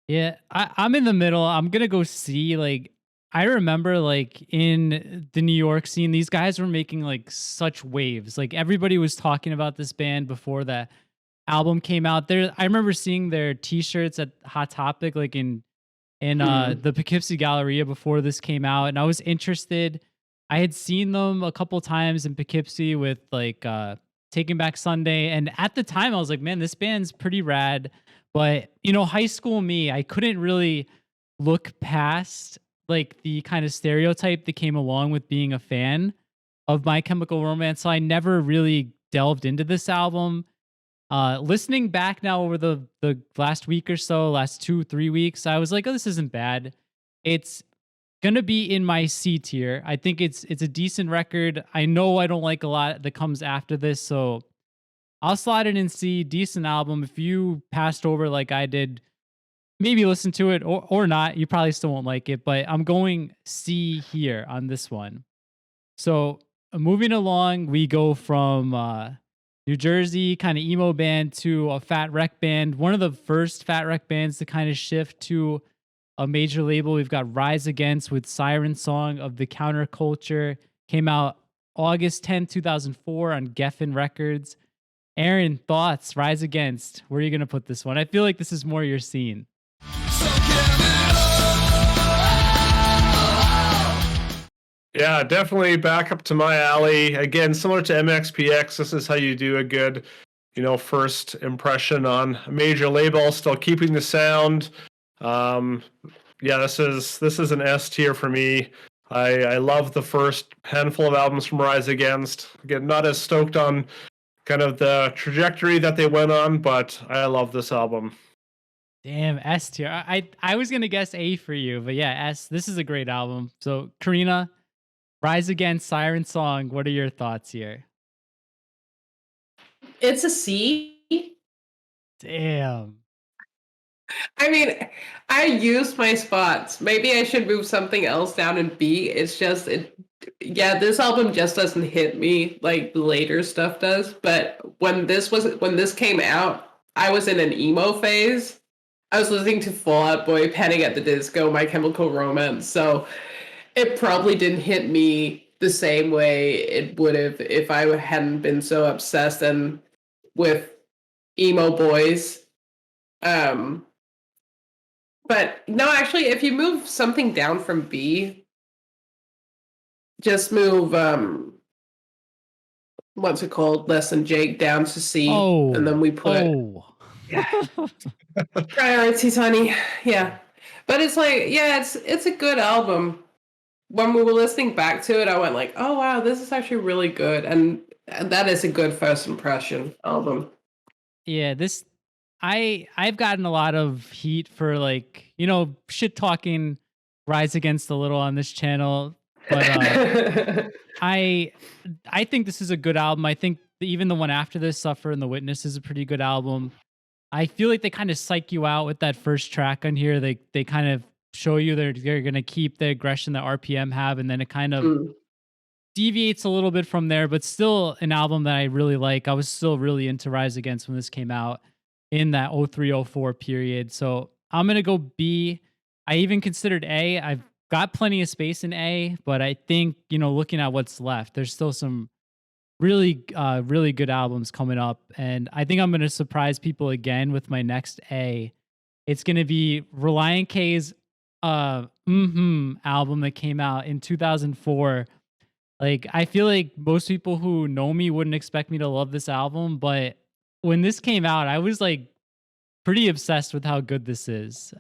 S2: Yeah, I'm in the middle. I'm gonna go see, like, I remember like in the New York scene, these guys were making like such waves. Like everybody was talking about this band before the album came out. There, I remember seeing their T-shirts at Hot Topic, like in the Poughkeepsie Galleria before this came out, and I was interested. I had seen them a couple times in Poughkeepsie with like Taking Back Sunday, and at the time I was like, man, this band's pretty rad. But you know, high school me, I couldn't really look past like the kind of stereotype that came along with being a fan of My Chemical Romance, so I never really delved into this album. Listening back now over the last week or so, last 2-3 weeks, I was like, oh, this isn't bad. It's gonna be in my C tier. I think it's a decent record. I know I don't like a lot that comes after this, so I'll slide it in C. Decent album. If you passed over like I did, maybe listen to it or not. You probably still won't like it, but I'm going C here on this one. So moving along, we go from New Jersey kind of emo band to a Fat Wreck band. One of the first Fat Wreck bands to kind of shift to a major label. We've got Rise Against with Siren Song of the Counterculture. Came out August 10th, 2004 on Geffen Records. Aaron, thoughts? Rise Against. Where are you going to put this one? I feel like this is more your scene.
S3: Yeah, definitely back up to my alley. Again, similar to MxPx, this is how you do a good, first impression on a major label, still keeping the sound. Yeah, this is an S tier for me. I love the first handful of albums from Rise Against. Again, not as stoked on kind of the trajectory that they went on, but I love this album.
S2: Damn, S tier. I was gonna guess A for you, but yeah, S. This is a great album. So, Karina, Rise Against, Siren Song. What are your thoughts here?
S1: It's a C.
S2: Damn.
S1: I mean, I used my spots. Maybe I should move something else down in B. It's just this album just doesn't hit me like the later stuff does. But when this came out, I was in an emo phase. I was listening to Fall Out Boy, Panic at the Disco, My Chemical Romance. So it probably didn't hit me the same way it would have if I hadn't been so obsessed and with emo boys. But no, actually, if you move something down from B, just move what's it called? Less Than Jake down to C, and then we put priorities, honey. Yeah, but it's like, yeah, it's a good album. When we were listening back to it, I went like, oh wow, this is actually really good, and that is a good first impression album.
S2: Yeah, this I've gotten a lot of heat for like, shit talking Rise Against a little on this channel, but I think this is a good album. I think even the one after this, Suffer and the Witness, is a pretty good album. I feel like they kind of psych you out with that first track on here. They kind of show you they're going to keep the aggression that RPM have, and then it kind of deviates a little bit from there, but still an album that I really like. I was still really into Rise Against when this came out in that 03-04 period. So I'm going to go B. I even considered A. I've got plenty of space in A, but I think, looking at what's left, there's still some really, really good albums coming up. And I think I'm going to surprise people again with my next A. It's going to be Relient K's album that came out in 2004. Like, I feel like most people who know me wouldn't expect me to love this album, but when this came out, I was like pretty obsessed with how good this is.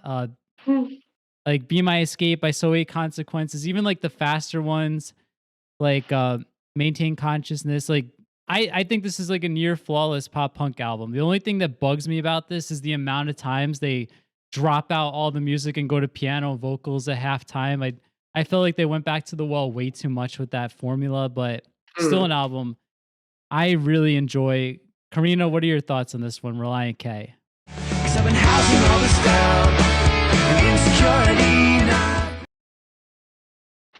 S2: Like Be My Escape, I So Hate Consequences, even like the faster ones, like Maintain Consciousness. Like I think this is like a near flawless pop punk album. The only thing that bugs me about this is the amount of times they drop out all the music and go to piano vocals at halftime. I felt like they went back to the well way too much with that formula, but still an album I really enjoy. Karina, what are your thoughts on this one, Relient K?
S4: 'Cause I've been housing all this doubt and insecurity now.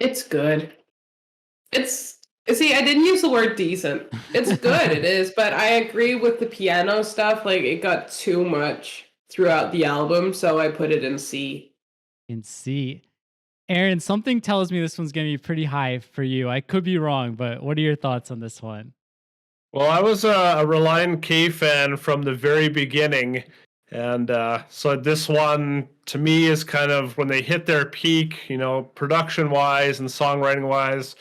S1: It's good. It's see, I didn't use the word decent. It's good, it is, but I agree with the piano stuff. Like it got too much throughout the album, so I put it in C.
S2: In C. Aaron, something tells me this one's going to be pretty high for you. I could be wrong, but what are your thoughts on this one?
S3: Well, I was a Relient K fan from the very beginning. And so this one, to me, is kind of when they hit their peak, production-wise and songwriting-wise.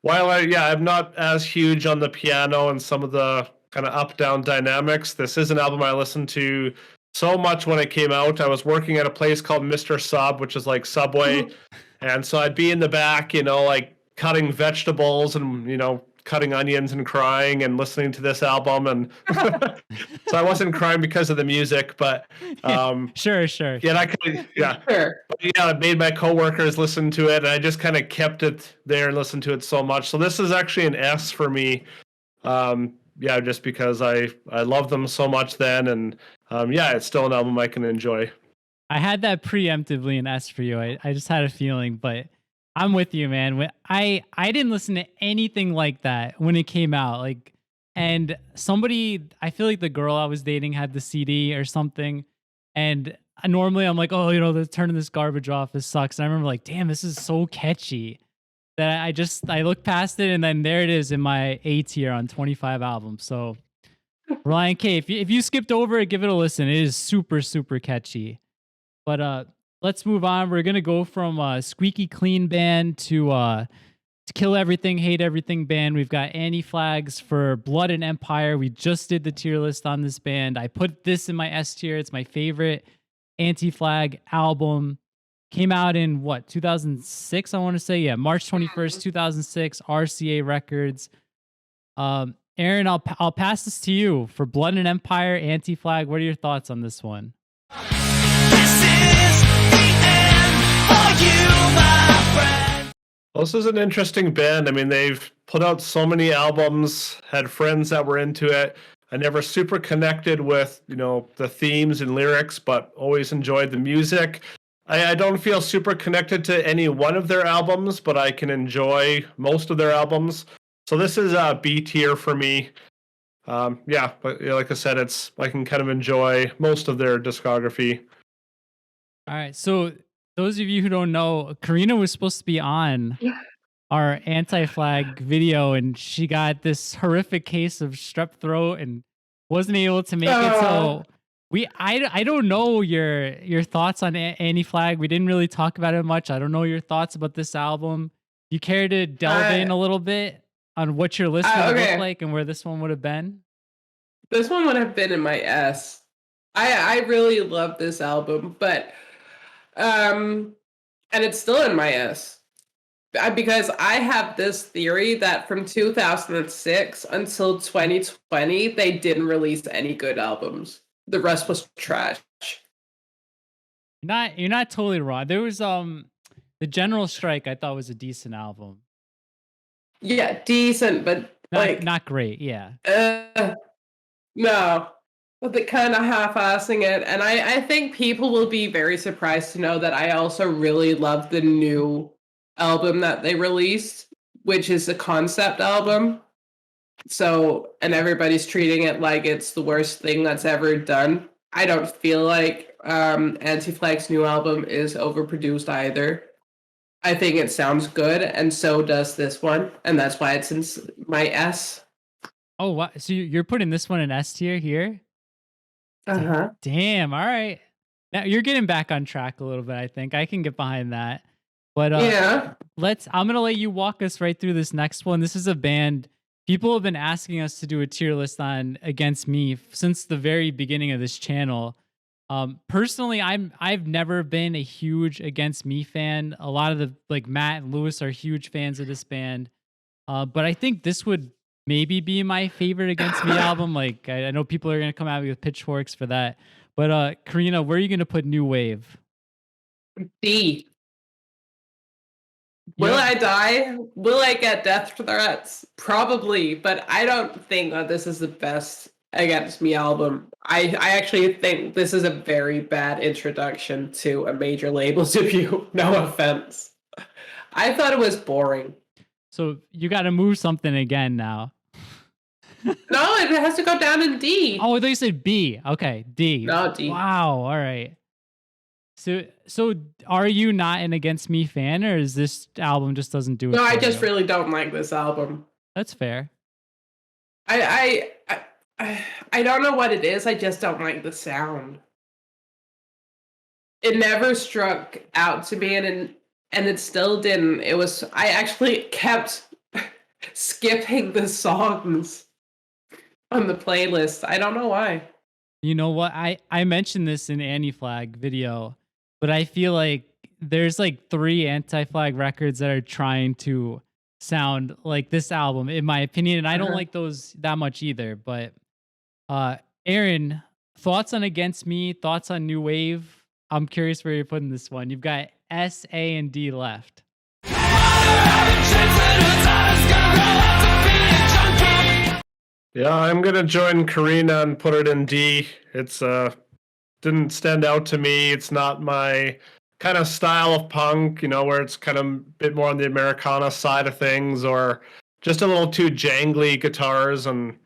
S3: While I'm not as huge on the piano and some of the kind of up-down dynamics, this is an album I listened to so much when it came out. I was working at a place called Mr. Sub, which is like Subway. And so I'd be in the back, like cutting vegetables and, cutting onions and crying and listening to this album. And so I wasn't crying because of the music, but
S2: Sure.
S3: yeah,
S1: Sure.
S3: But, I made my coworkers listen to it, and I just kind of kept it there and listened to it so much. So this is actually an S for me. Just because I love them so much then, and it's still an album I can enjoy.
S2: I had that preemptively an S for you. I just had a feeling, but I'm with you, man. I didn't listen to anything like that when it came out. And somebody, I feel like the girl I was dating had the CD or something. And normally I'm like, they're turning this garbage off. This sucks. And I remember like, damn, this is so catchy that I looked past it, and then there it is in my A tier on 25 albums. So Relient K, if you skipped over it, give it a listen. It is super, super catchy. But let's move on. We're gonna go from squeaky clean band to kill everything, hate everything band. We've got anti-flags for Blood and Empire. We just did the tier list on this band. I put this in my S tier. It's my favorite anti-flag album. Came out in 2006, I want to say. Yeah, March 21st, 2006, RCA Records. Aaron, I'll pass this to you for Blood and Empire, Anti-Flag. What are your thoughts on this one?
S3: Well, this is an interesting band. I mean, they've put out so many albums, had friends that were into it. I never super connected with, the themes and lyrics, but always enjoyed the music. I don't feel super connected to any one of their albums, but I can enjoy most of their albums. So this is a B tier for me. But like I said, I can kind of enjoy most of their discography.
S2: All right, so those of you who don't know, Karina was supposed to be on our anti-flag video, and she got this horrific case of strep throat and wasn't able to make it. So I don't know your thoughts on anti-flag. We didn't really talk about it much. I don't know your thoughts about this album. You care to delve in a little bit on what your list would look like and where this one would have been?
S1: This one would have been in my S. I really love this album, but and it's still in my S. Because I have this theory that from 2006 until 2020, they didn't release any good albums. The rest was trash.
S2: You're not totally wrong. There was the General Strike. I thought was a decent album.
S1: Yeah, decent, but
S2: not great. Yeah.
S1: No, but they kind of half-assing it, and I think people will be very surprised to know that I also really love the new album that they released, which is a concept album. So, and everybody's treating it like it's the worst thing that's ever done. I don't feel like Anti-Flag's new album is overproduced either. I think it sounds good, and so does this one, and that's why it's in my S.
S2: Oh, wow. So you're putting this one in S tier here?
S1: Uh-huh.
S2: Damn, all right. Now you're getting back on track a little bit, I think. I can get behind that. But
S1: yeah.
S2: I'm going to let you walk us right through this next one. This is a band people have been asking us to do a tier list on Against Me since the very beginning of this channel. Personally, I've never been a huge Against Me fan. A lot of the Matt and Lewis are huge fans of this band. But I think this would maybe be my favorite Against Me album. I know people are going to come at me with pitchforks for that. But Karina, where are you going to put New Wave?
S1: D. Will I die? Will I get death threats? Probably, but I don't think that this is the best Against Me album. I actually think this is a very bad introduction to a major label debut. No offense. I thought it was boring.
S2: So you got to move something again now.
S1: No, it has to go down in D.
S2: Oh, I thought you said B. Okay, D.
S1: No, D.
S2: Wow. All right. So are you not an Against Me fan, or is this album just doesn't do it?
S1: No, I
S2: for
S1: just
S2: you?
S1: really don't like this album.
S2: That's fair.
S1: I don't know what it is. I just don't like the sound. It never struck out to me, and it still didn't. I actually kept skipping the songs on the playlist. I don't know why.
S2: You know what? I mentioned this in Anti-Flag video, but I feel like there's like 3 Anti-Flag records that are trying to sound like this album, in my opinion, and I don't like those that much either. But Aaron, thoughts on Against Me? Thoughts on New Wave? I'm curious where you're putting this one. You've got S, A, and D left.
S3: Yeah, I'm gonna join Karina and put it in D. It's didn't stand out to me. It's not my kind of style of punk, where it's kind of a bit more on the Americana side of things, or just a little too jangly guitars and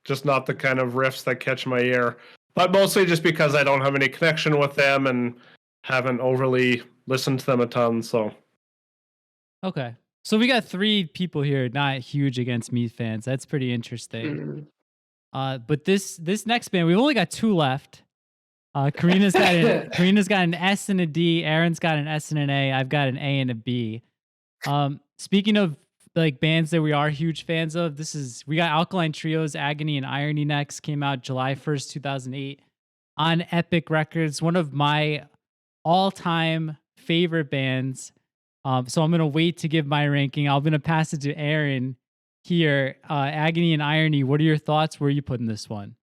S3: just not the kind of riffs that catch my ear. But mostly just because I don't have any connection with them and haven't overly listened to them a ton. So
S2: Okay. So we got 3 people here, not huge Against Me fans. That's pretty interesting. But this next band, we've only got 2 left. Karina's got an S and a D. Aaron's got an S and an A. I've got an A and a B. Speaking of like bands that we are huge fans of, we got Alkaline Trio's Agony and Irony next. Came out July 1st, 2008 on Epic Records. One of my all-time favorite bands. So I'm going to wait to give my ranking. I'm going to pass it to Aaron here. Agony and Irony, what are your thoughts? Where are you putting this one?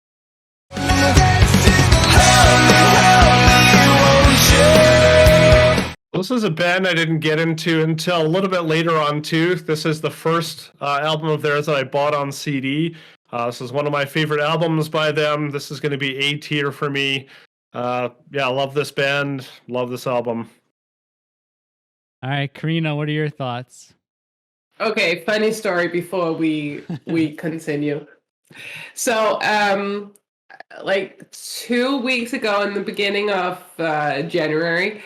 S3: this is a band I didn't get into until a little bit later on too. This is the first album of theirs that I bought on CD. This is one of my favorite albums by them. This is going to be A tier for me. I love this band. Love this album.
S2: All right, Karina, what are your thoughts?
S1: Okay, funny story before we continue. So, like 2 weeks ago, in the beginning of January,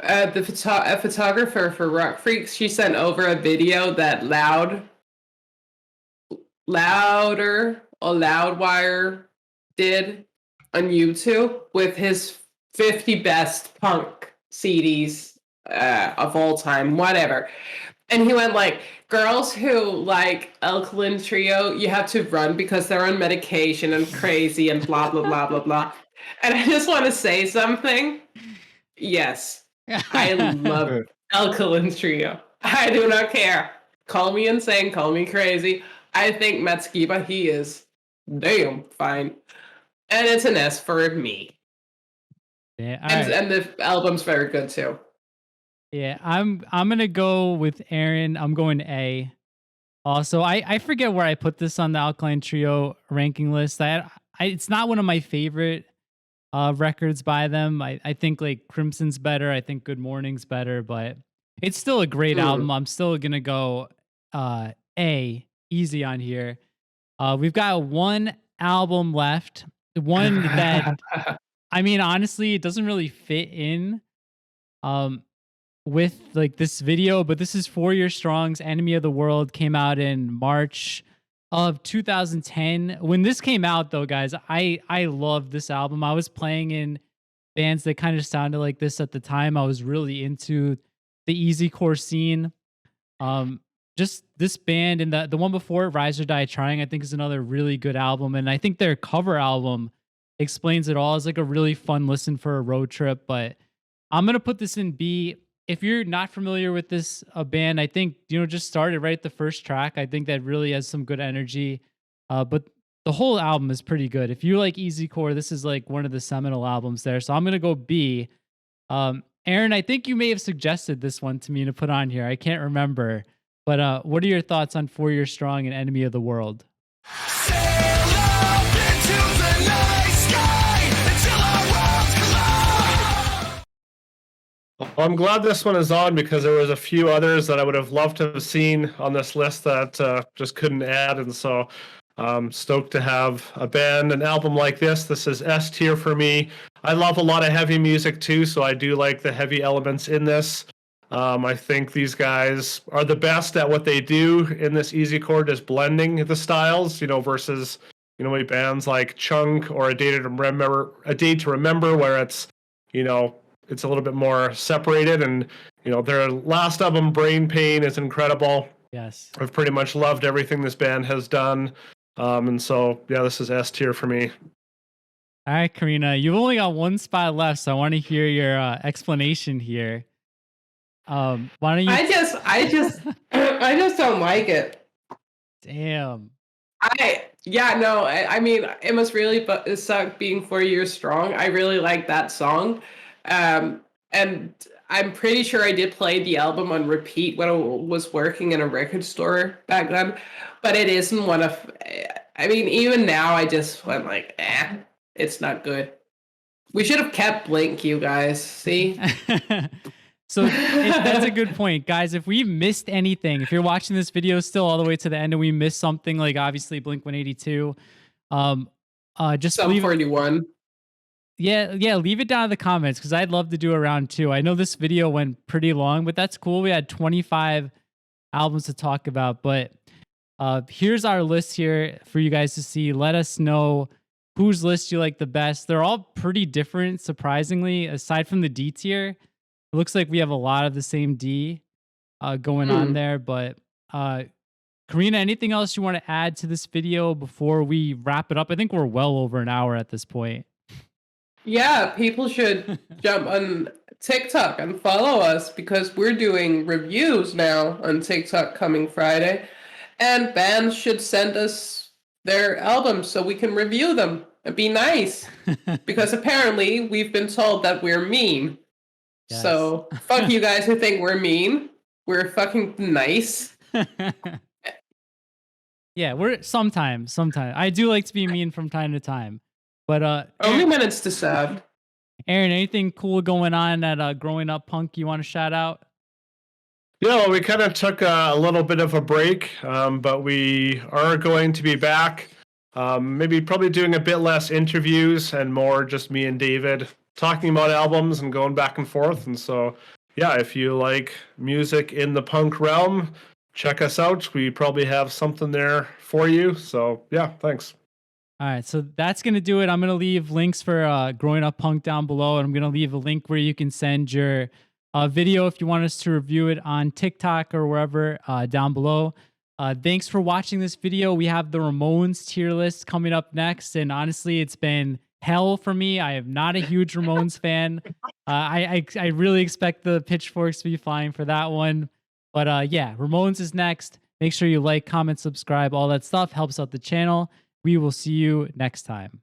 S1: a photographer for Rock Freaks, she sent over a video that Loudwire did on YouTube with his 50 best punk CDs of all time, whatever. And he went like, girls who like Alkaline Trio, you have to run because they're on medication and crazy and blah, blah, blah, blah, blah. And I just want to say something. Yes, I love Alkaline Trio. I do not care. Call me insane, call me crazy. I think MxPx, he is damn fine. And it's an S for me.
S2: Yeah,
S1: and the album's very good too.
S2: Yeah, I'm gonna go with Aaron. I'm going A. Also, I forget where I put this on the Alkaline Trio ranking list. It's not one of my favorite records by them. I think like Crimson's better. I think Good Morning's better, but it's still a great album. I'm still gonna go A, easy on here. We've got one album left. One that I mean, honestly, it doesn't really fit in with like this video, but this is 4 Year Strong's Enemy of the World. Came out in March of 2010. When this came out though, guys, I loved this album. I was playing in bands that kind of sounded like this at the time. I was really into the easycore scene. Just this band, and the one before it, Rise or Die Trying, I think is another really good album. And I think their cover album, Explains It All, is like a really fun listen for a road trip. But I'm going to put this in B. If you're not familiar with this band, I think, just started right at the first track. I think that really has some good energy. But the whole album is pretty good. If you like easycore, this is like one of the seminal albums there. So I'm going to go B. Aaron, I think you may have suggested this one to me to put on here. I can't remember. But what are your thoughts on 4 Year Strong and Enemy of the World?
S3: Well, I'm glad this one is on because there was a few others that I would have loved to have seen on this list that just couldn't add, and so stoked to have a band, an album like this. This is S tier for me. I love a lot of heavy music too, so I do like the heavy elements in this. I think these guys are the best at what they do in this easy chord, is blending the styles, versus maybe bands like Chunk or A Day to Remember, where it's it's a little bit more separated. And their last album, Brain Pain, is incredible.
S2: Yes,
S3: I've pretty much loved everything this band has done. And so, yeah, this is S tier for me.
S2: All right, Karina, you've only got one spot left, so I want to hear your explanation here. Why don't you?
S1: I just don't like it.
S2: Damn.
S1: I mean, it must really suck being 4 years strong. I really like that song. And I'm pretty sure I did play the album on repeat when I was working in a record store back then, but it isn't one of, I mean, even now I just went like, it's not good. We should have kept Blink, you guys. See?
S2: So that's a good point, guys. If we missed anything, if you're watching this video still all the way to the end and we missed something, like obviously Blink-182, just
S1: Sum 41.
S2: Yeah, leave it down in the comments because I'd love to do a round two. I know this video went pretty long, but that's cool. We had 25 albums to talk about, but here's our list here for you guys to see. Let us know whose list you like the best. They're all pretty different, surprisingly, aside from the D tier. It looks like we have a lot of the same D going on there, but Karina, anything else you want to add to this video before we wrap it up? I think we're well over an hour at this point.
S1: Yeah, people should jump on TikTok and follow us because we're doing reviews now on TikTok coming Friday. And bands should send us their albums so we can review them and be nice. Because apparently we've been told that we're mean. Yes. So fuck you guys who think we're mean. We're fucking nice.
S2: Yeah, we're sometimes. I do like to be mean from time to time. But
S1: only when it's deserved.
S2: Aaron, anything cool going on at Growing Up Punk you want to shout out?
S3: Yeah, well, we kind of took a little bit of a break, but we are going to be back. Maybe probably doing a bit less interviews and more just me and David talking about albums and going back and forth. And so, yeah, if you like music in the punk realm, check us out. We probably have something there for you. So, yeah, thanks.
S2: All right, so that's going to do it. I'm going to leave links for Growing Up Punk down below, and I'm going to leave a link where you can send your video if you want us to review it on TikTok or wherever down below. Thanks for watching this video. We have the Ramones tier list coming up next, and honestly, it's been hell for me. I am not a huge Ramones fan. I really expect the pitchforks to be flying for that one. But yeah, Ramones is next. Make sure you like, comment, subscribe, all that stuff helps out the channel. We will see you next time.